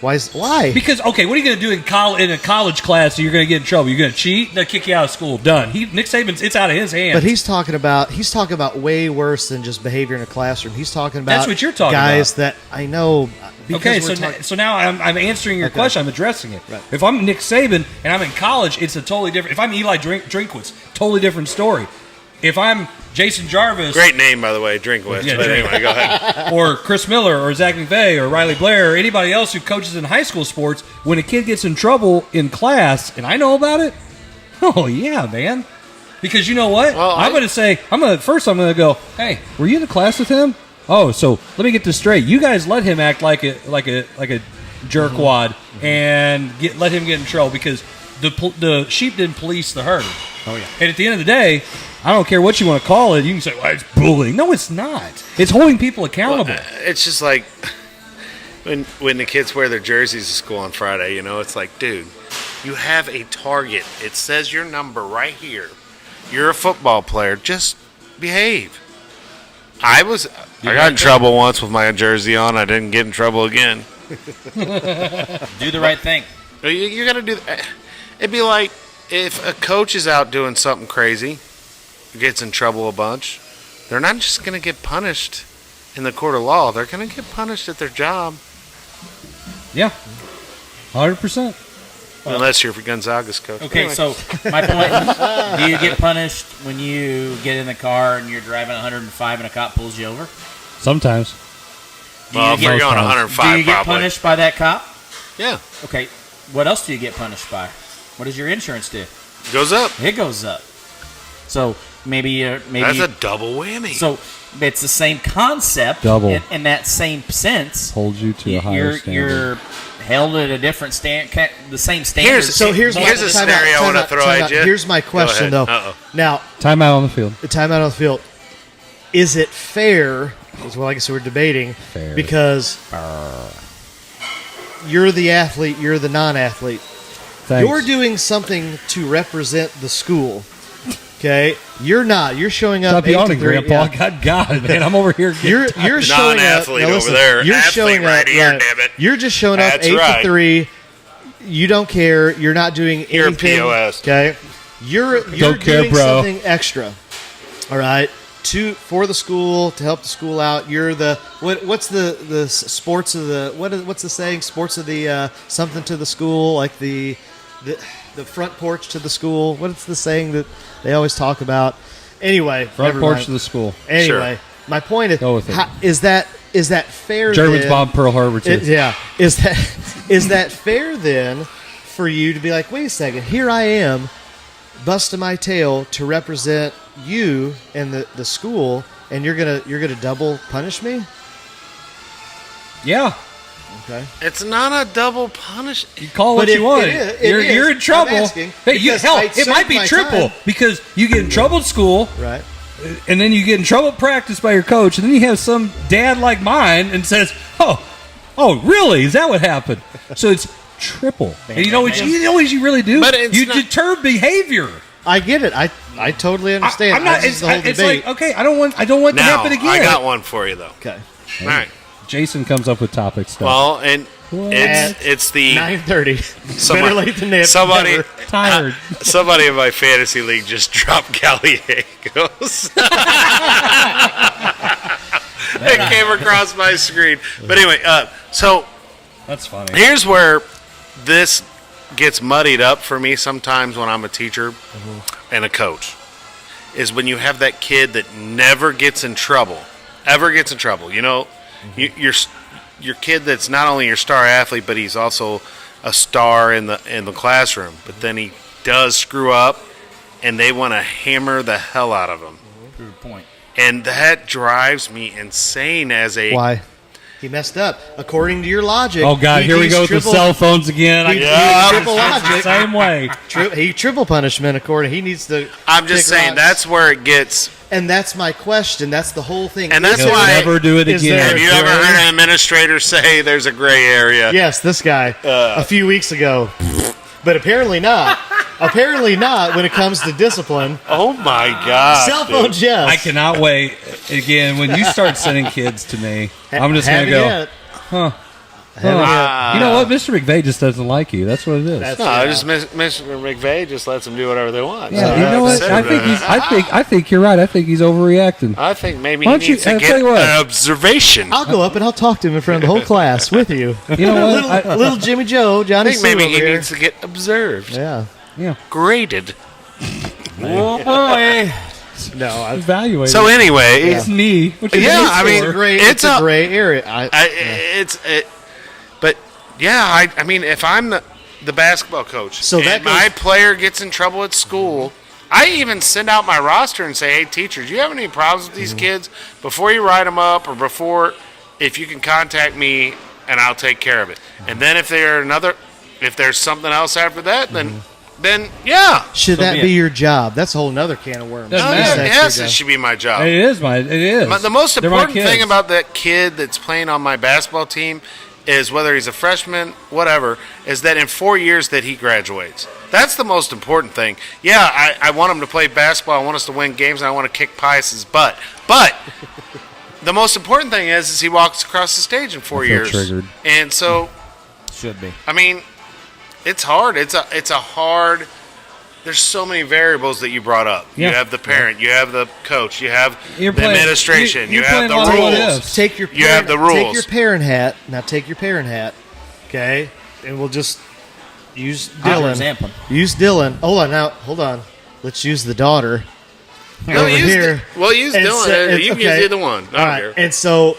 Why? Because what are you going to do in a college class? So you're going to get in trouble. You're going to cheat. They'll kick you out of school. Done. Nick Saban's it's out of his hands. But he's talking about way worse than just behavior in a classroom. He's talking about that's what you're talking guys about. that I know. Okay, so now I'm answering your question. I'm addressing it. Right. If I'm Nick Saban and I'm in college, it's a totally different. If I'm Eli Drinkwitz, totally different story. If I'm Jason Jarvis, great name by the way, Drinkwitz. Yeah, but anyway, go ahead. Or Chris Miller, or Zac McVey, or Riley Blair, or anybody else who coaches in high school sports. When a kid gets in trouble in class, and I know about it, oh yeah, man. Because you know what? Well, I'm going to go, hey, were you in the class with him? Oh, so let me get this straight. You guys let him act like a jerkwad and let him get in trouble because the sheep didn't police the herd. Oh yeah. And at the end of the day, I don't care what you want to call it. You can say, well, it's bullying. No, it's not. It's holding people accountable. Well, it's just like when the kids wear their jerseys to school on Friday, it's like, dude, you have a target. It says your number right here. You're a football player. Just behave. I got in trouble once with my jersey on. I didn't get in trouble again. Do the right thing. You got to do that. It'd be like if a coach is out doing something crazy, gets in trouble a bunch, they're not just going to get punished in the court of law. They're going to get punished at their job. Yeah, 100%. Unless you're Gonzaga's coach. Okay, anyway. so my point, do you get punished when you get in the car and you're driving 105 and a cop pulls you over? Sometimes. Well, if you're going 105, do you get probably. punished by that cop? Yeah. Okay, what else do you get punished by? What does your insurance do? Goes up. It goes up. So maybe that's a double whammy. So it's the same concept. Double. In that same sense. Holds you to a higher standard. You're held at a different the same standard. Here's a scenario I want to throw at you. Here's my question, though. Uh-oh. Now, timeout on the field. Timeout on the field. Is it fair? Well, I guess we're debating. Fair. Because you're the athlete, you're the non-athlete. Thanks. You're doing something to represent the school. Okay, you're not. You're showing up. Stop yawning, 8 to 3, Grandpa. God, man, I'm over here. You're showing up. Non-athlete over there. You're Athlete showing right up. here, Right. damn it. You're just showing up That's 8 right. to 3. You don't care. You're not doing You're anything. a POS. Okay, You're doing something extra. All right. For the school, to help the school out. You're the what's the sports of the what's the saying? Sports of the something to the school, like the front porch to the school. What's the saying that they always talk about? Anyway, front porch to the school. Anyway, my point is, go with it. Is that fair? Germans bomb Pearl Harbor too. Yeah. Is that fair then for you to be like, wait a second, here I am, busting my tail to represent you and the school, and you're gonna double punish me? Yeah. Okay. It's not a double punish. You call what you want. You're in trouble. Hell, it might be triple because you get in trouble at school, right? And then you get in trouble at practice by your coach, and then you have some dad like mine and says, "Oh, really? Is that what happened?" So it's triple. And you know what you really do? But you deter behavior. I get it. I totally understand. I'm not. It's like, okay, I don't want to happen again. I got one for you though. Okay. All right. Jason comes up with topic stuff. Well, and it's the 9:30. Better late than never. Tired. Somebody in my fantasy league just dropped Gallegos. It came across my screen. But anyway, so that's funny. Here's where this gets muddied up for me sometimes when I'm a teacher and a coach, is when you have that kid that never gets in trouble, ever gets in trouble. You know, your kid that's not only your star athlete, but he's also a star in the classroom. But then he does screw up, and they want to hammer the hell out of him. Good point. And that drives me insane as a... Why? He messed up. According to your logic. Oh, God, here we go with the cell phones again. Triple logic. Same way. He triple punishment according. He needs to... I'm just saying, that's where it gets... And that's my question. That's the whole thing. And that's why... never do it again. Have you ever heard an administrator say there's a gray area? Yes, this guy. A few weeks ago. But apparently not. Apparently not when it comes to discipline. Oh, my God. Cell phone Jeff. I cannot wait. Again, when you start sending kids to me, I'm just going to go, huh. You know what? Mr. McVey just doesn't like you. That's what it is. Mr. McVey just lets them do whatever they want. Yeah, you know what? I think you're right. I think he's overreacting. I think maybe he needs to get an observation. I'll go up and I'll talk to him in front of the whole class with you. You know what? Little Jimmy Joe, Johnny. I think maybe he needs to get observed. Yeah. Graded. Oh boy. No, evaluated. So anyway, it's me. I mean, it's a gray area. But yeah, I mean, if I'm the basketball coach, so and my player gets in trouble at school, I even send out my roster and say, "Hey, teachers, do you have any problems with these kids? Before you write them up, or if you can contact me, and I'll take care of it. And then if there's something else after that, then yeah. Should that be your job? That's a whole nother can of worms. Yes, it should be my job. It is. The most important thing about that kid that's playing on my basketball team is, whether he's a freshman, whatever, is that in 4 years that he graduates. That's the most important thing. Yeah, I want him to play basketball. I want us to win games, and I want to kick Pius's butt. But the most important thing is he walks across the stage in 4 years. Triggered. And so, should be. I mean, it's hard. It's a hard. There's so many variables that you brought up. Yeah. You have the parent, you have the coach, you have the administration, you have the rules. You have the rules. Take your parent hat. Now take your parent hat, okay? And we'll just use Dylan. Use Dylan. Hold on. Let's use the daughter. No, use Dylan. You can use either one. I don't care. And so,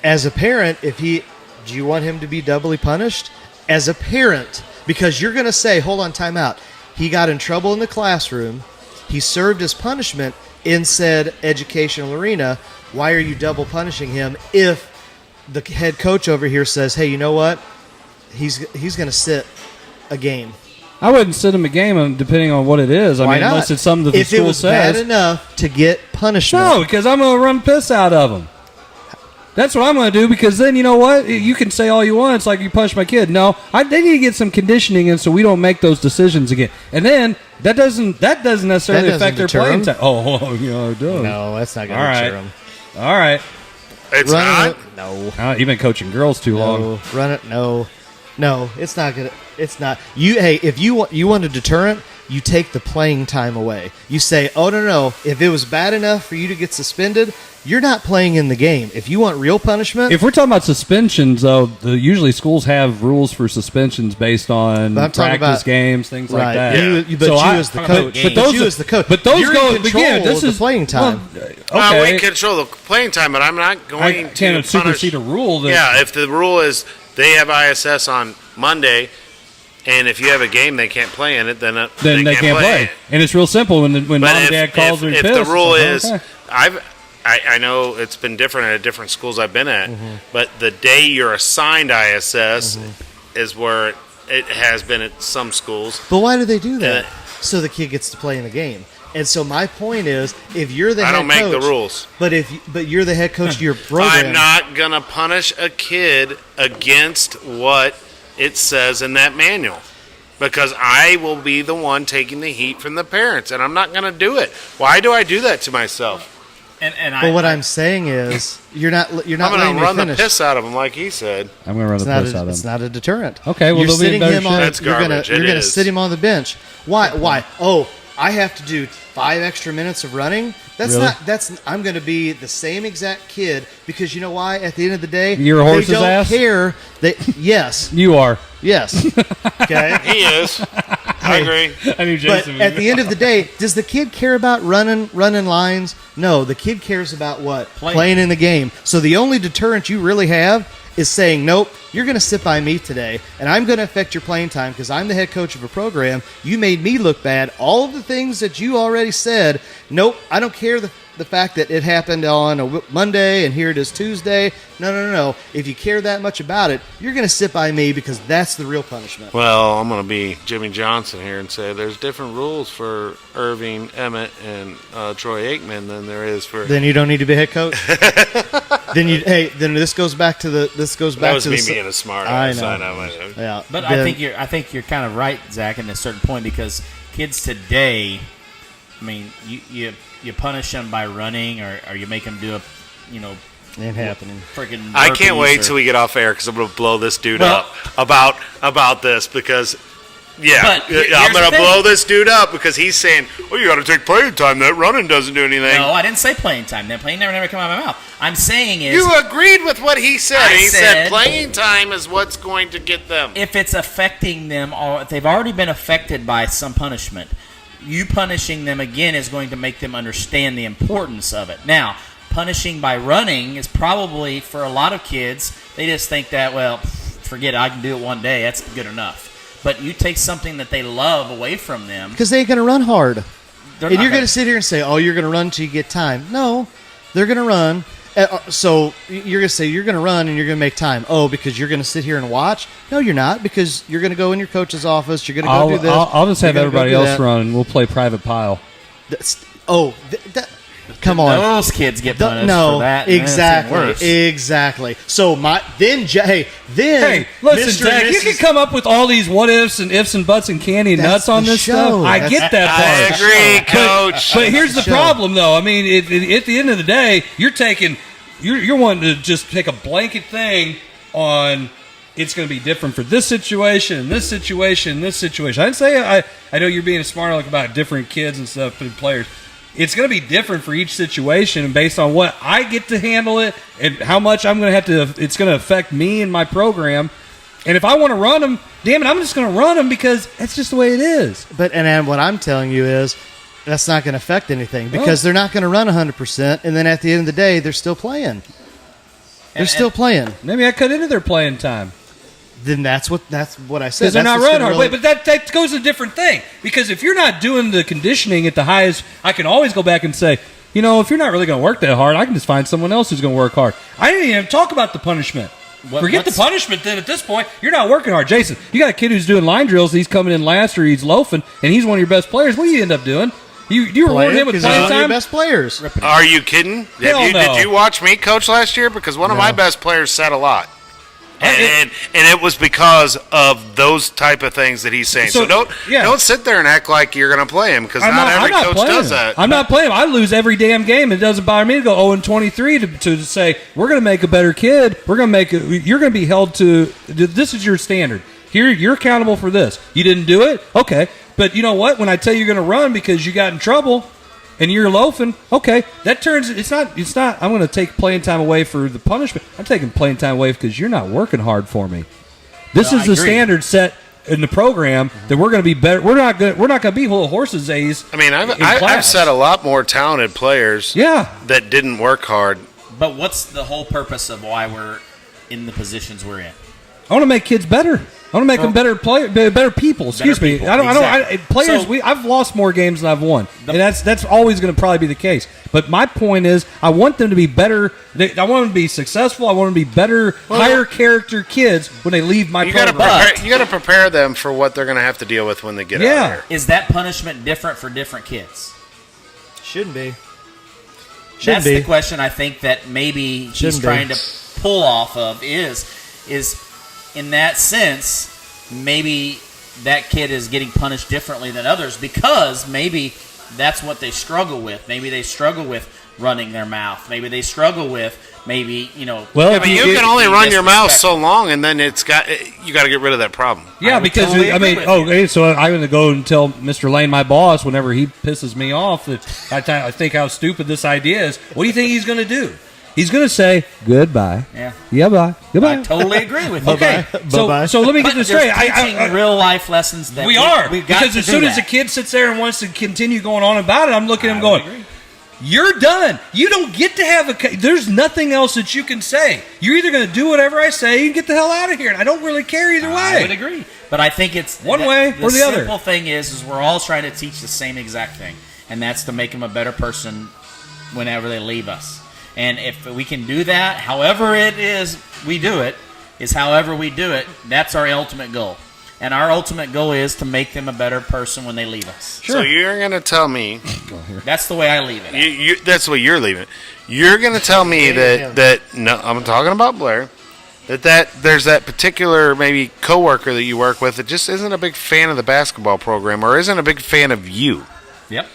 as a parent, do you want him to be doubly punished? As a parent, because you're going to say, hold on, time out. He got in trouble in the classroom. He served his punishment in said educational arena. Why are you double punishing him if the head coach over here says, hey, you know what? He's going to sit a game. I wouldn't sit him a game depending on what it is. Why not? Unless it's something that the school says. If it was bad enough to get punishment. No, because I'm going to run piss out of him. That's what I'm going to do, because then, you know what? You can say all you want. It's like you punched my kid. No, they need to get some conditioning in so we don't make those decisions again. And then that doesn't necessarily affect their playing time. It does. No, that's not going to deter them. All right. It's not? No. You've been coaching girls too long. Run it. No. No, it's not gonna. It's not. If you want a deterrent, you take the playing time away. You say, oh no, if it was bad enough for you to get suspended, you're not playing in the game. If you want real punishment, if we're talking about suspensions, though, usually schools have rules for suspensions based on practice games, things like that. As the coach, but those you're go in control again. This of is the playing time. We control the playing time, but I'm not going to supersede a rule. If the rule is they have ISS on Monday, and if you have a game they can't play in it, then they can't play. And it's real simple. When mom and dad calls and if pissed, the rule is, okay. I know it's been different at different schools I've been at, but the day you're assigned ISS is where it has been at some schools. But why do they do that? So the kid gets to play in the game. And so my point is, if you're the head coach, I don't make the rules. But you're the head coach of your program. I'm not gonna punish a kid against what it says in that manual, because I will be the one taking the heat from the parents, and I'm not gonna do it. Why do I do that to myself? What I'm saying is, you're not. I'm gonna run the piss out of him, like he said. I'm gonna run the piss out of him. It's not a deterrent. Okay, well, you're sitting him on. That's garbage. You're gonna sit him on the bench. Why? Oh, I have to do 5 extra minutes of running. That's really? I'm going to be the same exact kid, because you know why? At the end of the day, you're a horse's they don't ass? care. Yes, you are. Yes. Okay. He is. I agree. I knew Jason. But at the end of the day, does the kid care about running lines? No, the kid cares about what? Playing in the game. So the only deterrent you really have is saying, nope, you're going to sit by me today, and I'm going to affect your playing time because I'm the head coach of a program. You made me look bad. All of the things that you already said, nope, I don't care the fact that it happened on a Monday and here it is Tuesday. No. If you care that much about it, you're going to sit by me because that's the real punishment. Well, I'm going to be Jimmy Johnson here and say there's different rules for Irving, Emmett, and Troy Aikman than there is for. Then you don't need to be head coach. Then this goes back to the. That was me being a smart ass. I know. Yeah, but I think you're kind of right, Zach, in a certain point, because kids today, I mean, you punish them by running, or you make them do ain't happening. Freaking. I can't wait till we get off air because I'm going to blow this dude up about this because. Yeah, I'm going to blow this dude up because he's saying, well, you got to take playing time. That running doesn't do anything. No, I didn't say playing time. That playing never come out of my mouth. I'm saying is... You agreed with what he said. He said playing time is what's going to get them. If it's affecting them, or if they've already been affected by some punishment, you punishing them again is going to make them understand the importance of it. Now, punishing by running is probably, for a lot of kids, they just think that, well, forget it, I can do it one day. That's good enough. But you take something that they love away from them. Because they ain't going to run hard. And you're going to sit here and say, oh, you're going to run until you get time. No, they're going to run. So you're going to say you're going to run and you're going to make time. Oh, because you're going to sit here and watch? No, you're not, because you're going to go in your coach's office. You're going to go do this. I'll just have everybody else run and we'll play private pile. Come on, those kids get punished for that. Exactly. So then listen, Mr. Zach, you can come up with all these what ifs and ifs and buts and candy and nuts on this stuff. I get that part. I agree, Coach. But here's the problem, though. I mean, at the end of the day, you're wanting to just take a blanket thing on. It's going to be different for this situation, this situation, this situation. I didn't say I know you're being smart aleck about different kids and stuff and players. It's going to be different for each situation, and based on what I get to handle it and how much I'm going to have to, it's going to affect me and my program. And if I want to run them, damn it, I'm just going to run them because that's just the way it is. And what I'm telling you is that's not going to affect anything because they're not going to run 100%, and then at the end of the day, they're still playing. They're still playing. Maybe I cut into their playing time. Then that's what I said. Because they're not running hard. Wait, but that goes to a different thing. Because if you're not doing the conditioning at the highest, I can always go back and say, if you're not really going to work that hard, I can just find someone else who's going to work hard. I didn't even talk about the punishment. Forget the punishment then at this point. You're not working hard. Jason, you got a kid who's doing line drills, he's coming in last or he's loafing, and he's one of your best players. What do you end up doing? You reward him with playing time? Your best players. Are you kidding? Hell no. Did you watch me coach last year? Because one of my best players said a lot. And it was because of those type of things that he's saying. So don't sit there and act like you're going to play him, because not every coach does that. I'm not playing him. I lose every damn game. It doesn't bother me to go 0-23 to say we're going to make a better kid. We're going to make it. You're going to be held to. This is your standard. Here, you're accountable for this. You didn't do it, okay. But you know what? When I tell you you're going to run because you got in trouble and you're loafing, okay, that turns. It's not. I'm going to take playing time away for the punishment. I'm taking playing time away because you're not working hard for me. This is the standard set in the program that we're going to be better. We're not going to be little horses' A's. I mean, I've set a lot more talented players. That didn't work hard. But what's the whole purpose of why we're in the positions we're in? I want to make kids better. I want to make them better people. Excuse me. I've lost more games than I've won, and that's always going to probably be the case. But my point is, I want them to be better. I want them to be successful. I want them to be better, higher character kids when they leave my program. You got to prepare them for what they're going to have to deal with when they get out here. Is that punishment different for different kids? Shouldn't be. That's the question I think that maybe he's trying to pull off of is in that sense, maybe that kid is getting punished differently than others because maybe that's what they struggle with. Maybe they struggle with running their mouth. Maybe they struggle with Well, but you can only run your mouth so long, and then you got to get rid of that problem. Yeah, because so I'm going to go and tell Mr. Lane, my boss, whenever he pisses me off, that I think how stupid this idea is. What do you think he's going to do? He's going to say goodbye. Yeah, bye. Goodbye. I totally agree with you. Okay, so let me get this straight. Teaching real life lessons that we've got because as soon as a kid sits there and wants to continue going on about it, I'm looking at him going, "You're done. You don't get to have there's nothing else that you can say. You're either going to do whatever I say and get the hell out of here, and I don't really care either way." I would agree, but I think it's one way or the other. The simple thing is we're all trying to teach the same exact thing, and that's to make them a better person whenever they leave us. And if we can do that, however it is we do it, that's our ultimate goal. And our ultimate goal is to make them a better person when they leave us. Sure. So you're going to tell me... That's the way I leave it. That's the way you're leaving it. You're going to tell me that no, I'm talking about Blair, that there's that particular maybe coworker that you work with that just isn't a big fan of the basketball program or isn't a big fan of you. Yep.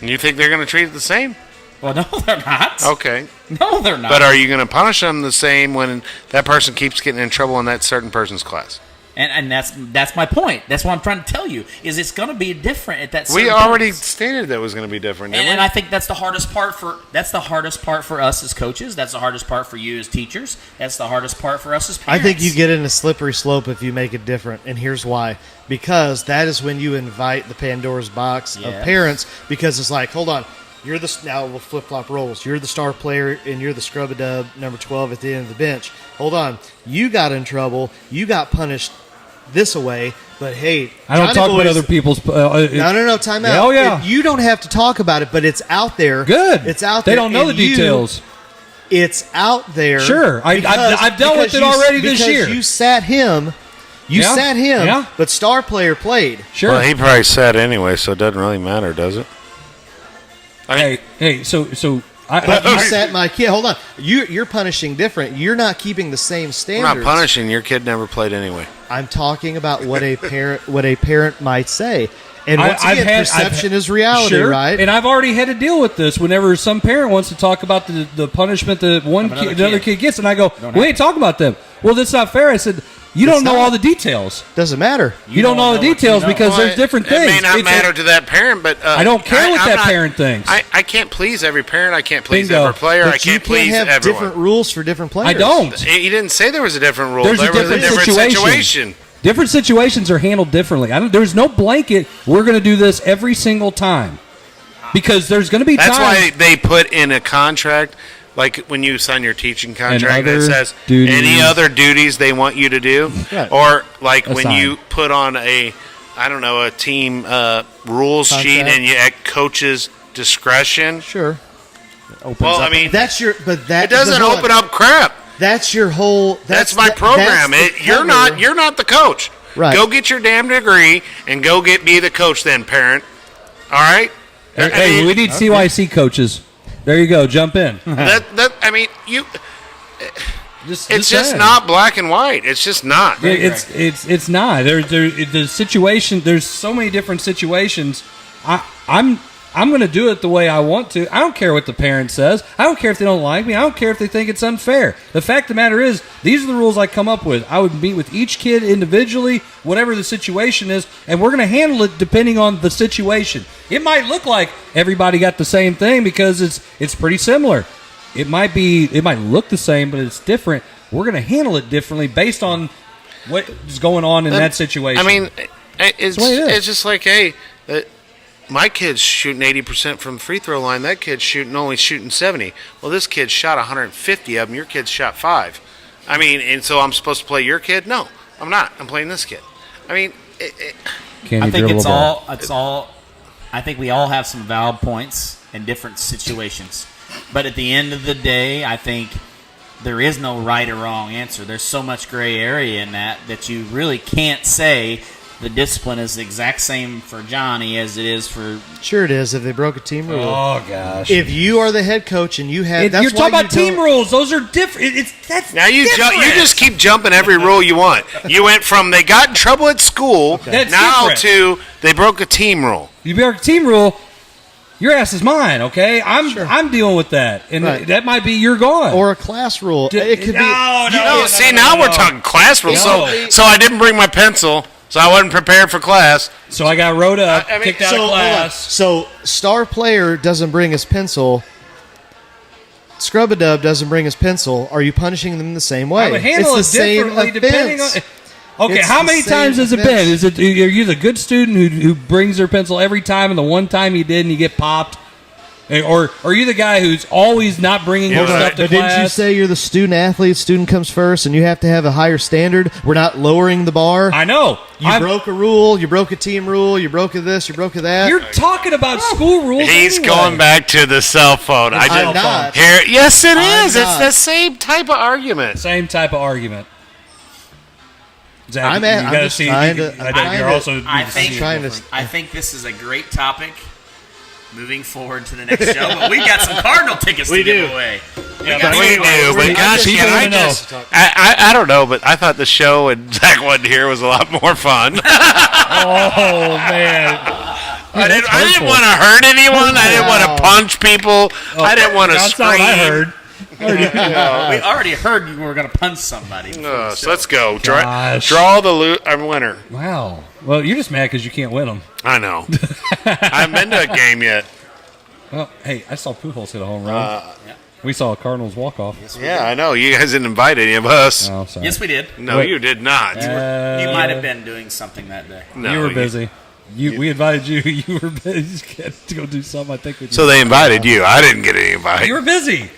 And you think they're going to treat it the same? Well, no, they're not. Okay. No, they're not. But are you going to punish them the same when that person keeps getting in trouble in that certain person's class? And that's my point. That's what I'm trying to tell you, is it's going to be different at that certain We already stated that it was going to be different, and I think that's the hardest part for us as coaches. That's the hardest part for you as teachers. That's the hardest part for us as parents. I think you get in a slippery slope if you make it different, and here's why. Because that is when you invite the Pandora's box of parents, because it's like, hold on, now we'll flip-flop roles. You're the star player, and you're the scrub-a-dub, number 12 at the end of the bench. Hold on. You got in trouble. You got punished this away, but hey, I don't talk about other people's. No, time out. Oh yeah, you don't have to talk about it, but it's out there. Good, it's out there. They don't know the details. It's out there. Sure, I've dealt with it already this year. You sat him. But star player played. Sure. Well, he probably sat anyway, so it doesn't really matter, does it? Hey, so But you sat my kid. Hold on. You're punishing different. You're not keeping the same standards. I'm not punishing. Your kid never played anyway. I'm talking about what a parent might say. And once again, perception is reality, right? And I've already had to deal with this whenever some parent wants to talk about the punishment that another kid gets, and I go, we ain't talking about them. Well, that's not fair. I said, you don't know all the details. Doesn't matter. You don't know all the details because there's different things. It may not matter to that parent, but I don't care what that parent thinks. I can't please every parent. I can't please every player. But I can't please please have everyone. Different rules for different players. I don't. He didn't say there was a different rule. There's there a different situation. Different situations are handled differently. There's no blanket. We're going to do this every single time because there's going to be That's times. why they put in a contract, like when you sign your teaching contract, that says any other duties they want you to do, or like when you put on a team rules sheet and you at coach's discretion. Sure. It that doesn't open up crap. That's your whole. That's my program. You're not the coach. Right. Go get your damn degree and go be the coach, then, parent. All right. Hey, we need CYC coaches. There you go. Jump in. It's just not black and white. It's just not. It's not. The situation. There's so many different situations. I'm going to do it the way I want to. I don't care what the parent says. I don't care if they don't like me. I don't care if they think it's unfair. The fact of the matter is, these are the rules I come up with. I would meet with each kid individually, whatever the situation is, and we're going to handle it depending on the situation. It might look like everybody got the same thing because it's pretty similar. It might look the same, but it's different. We're going to handle it differently based on what is going on in that situation. I mean, it's just like, hey, my kid's shooting 80% from the free throw line. That kid's only shooting 70. Well, this kid shot 150 of them. Your kid shot 5. I mean, and so I'm supposed to play your kid? No, I'm not. I'm playing this kid. I mean, I think it's all. I think we all have some valid points in different situations, but at the end of the day, I think there is no right or wrong answer. There's so much gray area in that you really can't say the discipline is the exact same for Johnny as it is for... Sure it is, if they broke a team rule. Oh, gosh. If you are the head coach and you have... You're talking about team rules. Those are different. Now you just keep jumping every rule you want. You went from they got in trouble at school now to they broke a team rule. You broke a team rule, your ass is mine, okay? I'm dealing with that. And that might be you're gone. Or a class rule. It could be... No, now we're talking class rules. So I didn't bring my pencil... So I wasn't prepared for class. So I got wrote up, kicked out of class. So star player doesn't bring his pencil. Scrub-a-dub doesn't bring his pencil. Are you punishing them the same way? I would handle it differently depending on... Okay, how many times has it been? Is it are you the good student who brings their pencil every time, and the one time you did and you get popped? Or are you the guy who's always not bringing your stuff to class? Didn't you say you're the student athlete? Student comes first, and you have to have a higher standard. We're not lowering the bar. I know. You broke a rule. You broke a team rule. You broke a this. You broke a that. You're talking about school rules. He's going back to the cell phone. I'm not. Yes, it is. It's the same type of argument. Same type of argument. Zach, I'm just trying to. I think this is a great topic. Moving forward to the next show, but we got some Cardinal tickets to give away. We do, but gosh, I don't know, but I thought the show and Zach wasn't here was a lot more fun. Oh man, I didn't want to hurt anyone. I didn't want to punch people. I didn't want to scream. I heard. We already heard you were going to punch somebody. So let's go. Draw the winner. Wow. Well, you're just mad because you can't win them. I know. I haven't been to a game yet. Well, hey, I saw Pujols hit a home run. We saw a Cardinals walk-off. Yes, I know. You guys didn't invite any of us. Oh, sorry. Yes, we did. No, you did not. You might have been doing something that day. No, you were busy. We invited you. You were busy to go do something. I think. So they invited you. I didn't get any invite. You were busy.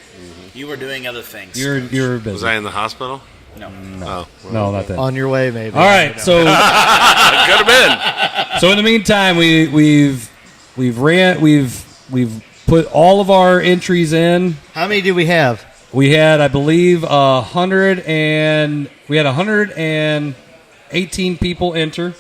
You were doing other things. You were busy. Was I in the hospital? No. Oh, no, not that. On your way, maybe. All right, so could have been. So in the meantime, we've put all of our entries in. How many do we have? We had, I believe, 118 people enter,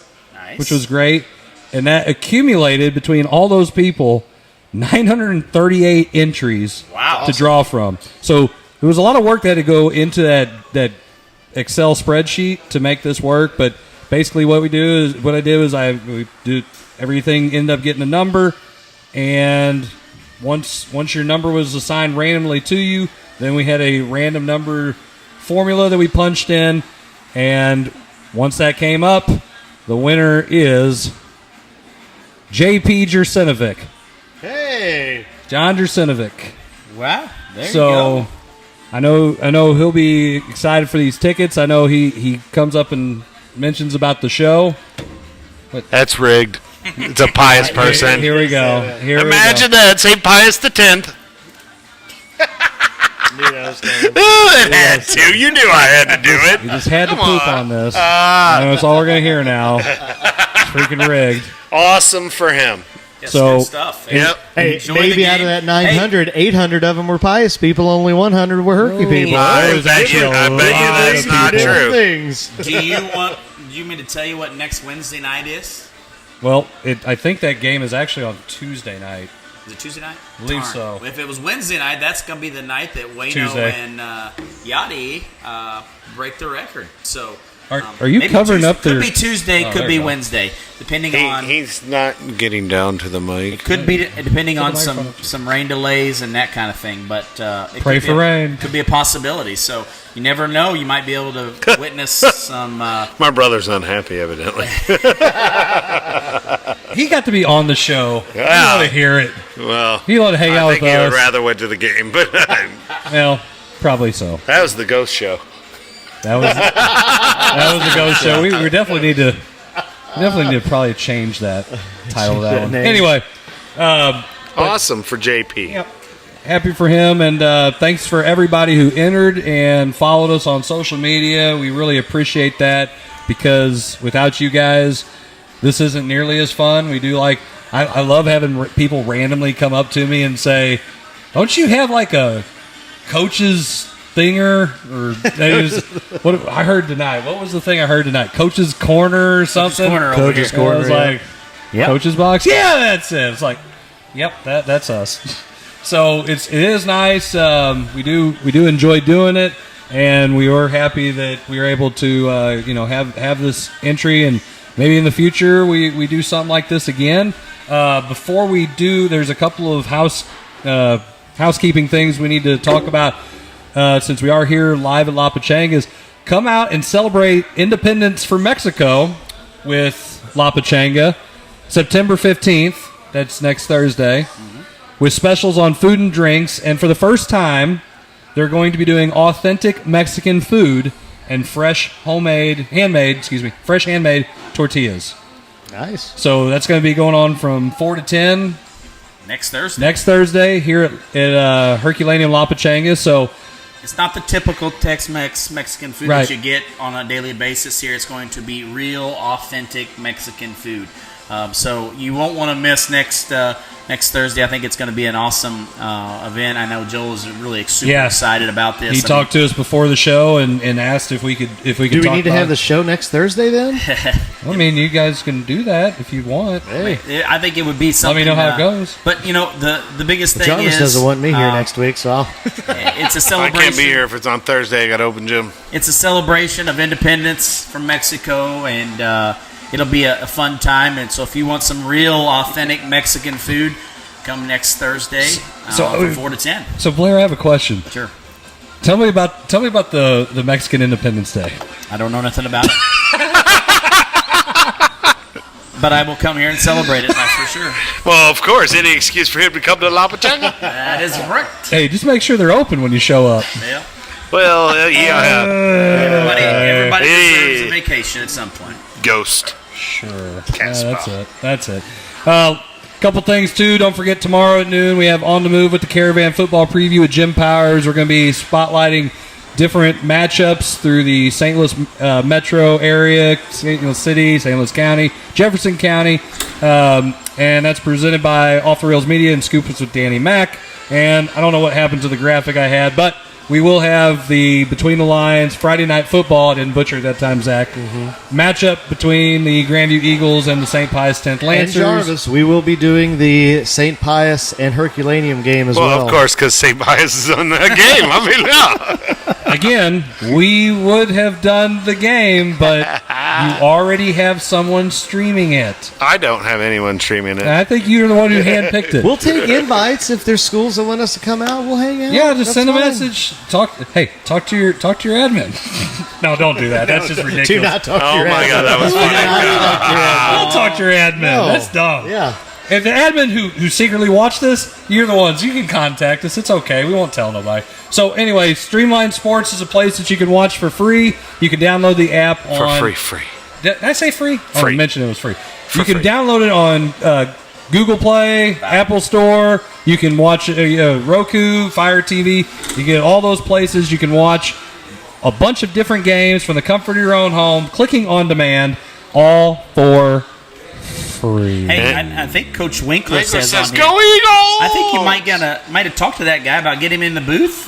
which was great, and that accumulated between all those people 938 entries to draw from. So there was a lot of work that had to go into that Excel spreadsheet to make this work. But basically, what I did was we did everything. Ended up getting a number, and once your number was assigned randomly to you, then we had a random number formula that we punched in, and once that came up, the winner is J.P. Jersinovic. Hey, John Jersinovic. Wow, there you go. I know he'll be excited for these tickets. I know he comes up and mentions about the show. That's rigged. It's a pious person. Here we go. Imagine that. St. Pius the 10th. It had to. You knew I had to do it. You just had to poop on this. That's all we're going to hear now. It's freaking rigged. Awesome for him. So, good stuff. Yep. Hey, maybe out of that 900, 800 of them were pious people. Only 100 were herky people. I bet you that's not true. Do you mean to tell you what next Wednesday night is? Well, I think that game is actually on Tuesday night. Is it Tuesday night? I believe so. If it was Wednesday night, that's going to be the night that Wayno Tuesday. and Yachty break the record. So Are you maybe covering Tuesday, up their? Could be Tuesday, Oh, could there be you go. Wednesday, depending on. He's not getting down to the mic. Could be depending on Put the microphone some rain delays and that kind of thing, but it Pray could be for rain. Could be a possibility. So you never know. You might be able to witness some. My brother's unhappy, evidently. He got to be on the show. I Yeah. want to hear it. Well, He wanted to hang out I think with he would us. rather went to the game, but Well, probably so. that was the ghost show. That was the ghost show. We definitely need to probably change that title of that one. Anyway, Awesome for JP. Yep. Happy for him, and thanks for everybody who entered and followed us on social media. We really appreciate that, because without you guys, this isn't nearly as fun. We do I love having people randomly come up to me and say, "Don't you have like a coach's thinger?" Or what I heard tonight. What was the thing I heard tonight? Coach's corner or something. Coach's corner I was like, Coach's box. Yeah, that's it. It's like, yep, that's us. So it is nice. We do enjoy doing it, and we were happy that we were able to have this entry, and maybe in the future we do something like this again. Before we do, there's a couple of housekeeping things we need to talk about. Since we are here live at La Pachanga's, come out and celebrate Independence for Mexico with La Pachanga, September 15th. That's next Thursday, with specials on food and drinks. And for the first time, they're going to be doing authentic Mexican food and fresh handmade tortillas. Nice. So that's going to be going on from 4 to 10 next Thursday. Next Thursday here at Herculaneum La Pachanga. So it's not the typical Tex-Mex Mexican food Right. that you get on a daily basis here. It's going to be real, authentic Mexican food. So you won't want to miss next Thursday. I think it's going to be an awesome event. I know Joel is really super excited about this. He talked to us before the show and asked if we could Do talk we need to about have the show next Thursday then? I mean, you guys can do that if you want. I think it would be something. Let me know how it goes. But the biggest thing Jarvis is doesn't want me here next week, so I'll it's a I celebration. can't be here if it's on Thursday. I got open gym. It's a celebration of independence from Mexico, and it'll be a fun time. And so if you want some real authentic Mexican food, come next Thursday from 4 to 10. So Blair, I have a question. Sure. Tell me about the Mexican Independence Day. I don't know nothing about it. But I will come here and celebrate it, that's for sure. Well, of course. Any excuse for him to come to La Pachanga? That is correct. Hey, just make sure they're open when you show up. Yeah. Well, Everybody deserves a vacation at some point. Ghost. Sure. That's it. Couple things, too. Don't forget, tomorrow at noon, we have On the Move with the Caravan Football Preview with Jim Powers. We're going to be spotlighting different matchups through the St. Louis metro area, St. Louis City, St. Louis County, Jefferson County. And that's presented by Off the Rails Media and Scoopers with Danny Mack. And I don't know what happened to the graphic I had, but we will have the Between the Lines Friday Night Football. I didn't butcher it that time, Zach. Matchup between the Grandview Eagles and the St. Pius 10th Lancers. And Jarvis, we will be doing the St. Pius and Herculaneum game as well. Well, of course, because St. Pius is on that game. I mean, no. Again, we would have done the game, but you already have someone streaming it. I don't have anyone streaming it. And I think you're the one who handpicked it. We'll take invites if there's schools that want us to come out. We'll hang out. Yeah, just That's send a fine. message. Talk to your admin. No, don't do that. That's just ridiculous. Do not talk to your Oh, my admin. God, that was funny. Don't talk to your admin. No. That's dumb. Yeah. If the admin who secretly watched this, you're the ones. You can contact us. It's okay. We won't tell nobody. So anyway, Streamline Sports is a place that you can watch for free. You can download the app on... Free. Did I say free? Free. I mentioned it was free. You can download it on Google Play, Apple Store. You can watch Roku, Fire TV. You get all those places. You can watch a bunch of different games from the comfort of your own home, clicking on demand, all for free. Hey, I think Coach Winkler says on here, "Go Eagles!" I think you might have talked to that guy about getting him in the booth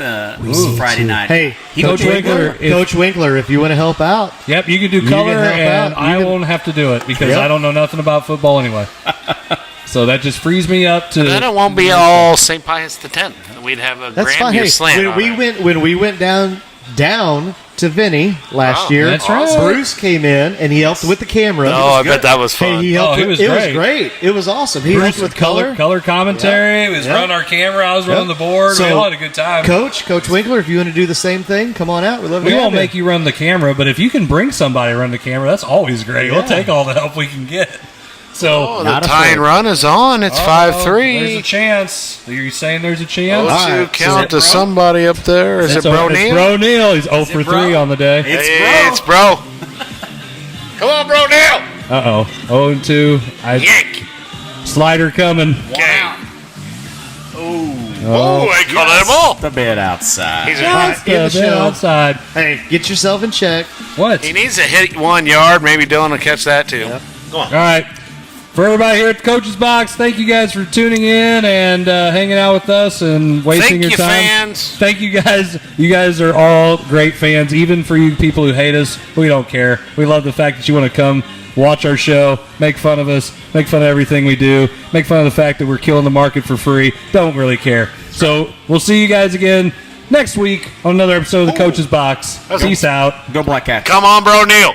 Friday night. Hey, Coach Winkler, Coach Winkler, if you want to help out. Yep, you can do color, and I won't have to do it because I don't know nothing about football anyway. So that just frees me up to... Then it won't be all St. Pius the 10th. We'd have a That's fine. Grandview Hey, slant. when we went down down to Vinny last year. That's right. Bruce came in and he helped with the camera. Oh, I bet that was fun. He helped he was it great. was great. It was awesome. He helped with color. Color commentary. Yeah. He was Yeah. running our camera. I was running the board. So, we all had a good time. Coach Winkler, if you want to do the same thing, come on out. We'd love to We have won't you. make you run the camera, but if you can bring somebody to run the camera, that's always great. Yeah. We'll take all the help we can get. So Oh, the tie and run is on. It's 5-3. There's a chance. Are you saying there's a chance? Oh, count to somebody up there. Is it Bro It's Neal? Bro Neal. He's 0 for 3 on the day. It's Bro. Come on, Bro Neal. Uh-oh. 0-2. Yank. Slider coming. Gang. Oh, I call that a ball. The bed outside. He's Just in the a bit show. outside. Hey, get yourself in check. What? He needs to hit 1 yard. Maybe Dylan will catch that too. Go on. All right. For everybody here at the Coach's Box, thank you guys for tuning in and hanging out with us and wasting your Thank you, time. fans. Thank you guys. You guys are all great fans. Even for you people who hate us, we don't care. We love the fact that you want to come watch our show, make fun of us, make fun of everything we do, make fun of the fact that we're killing the market for free. Don't really care. So we'll see you guys again next week on another episode of the Coach's Box. Peace out. Go Black Cats. Come on, Bro Neal.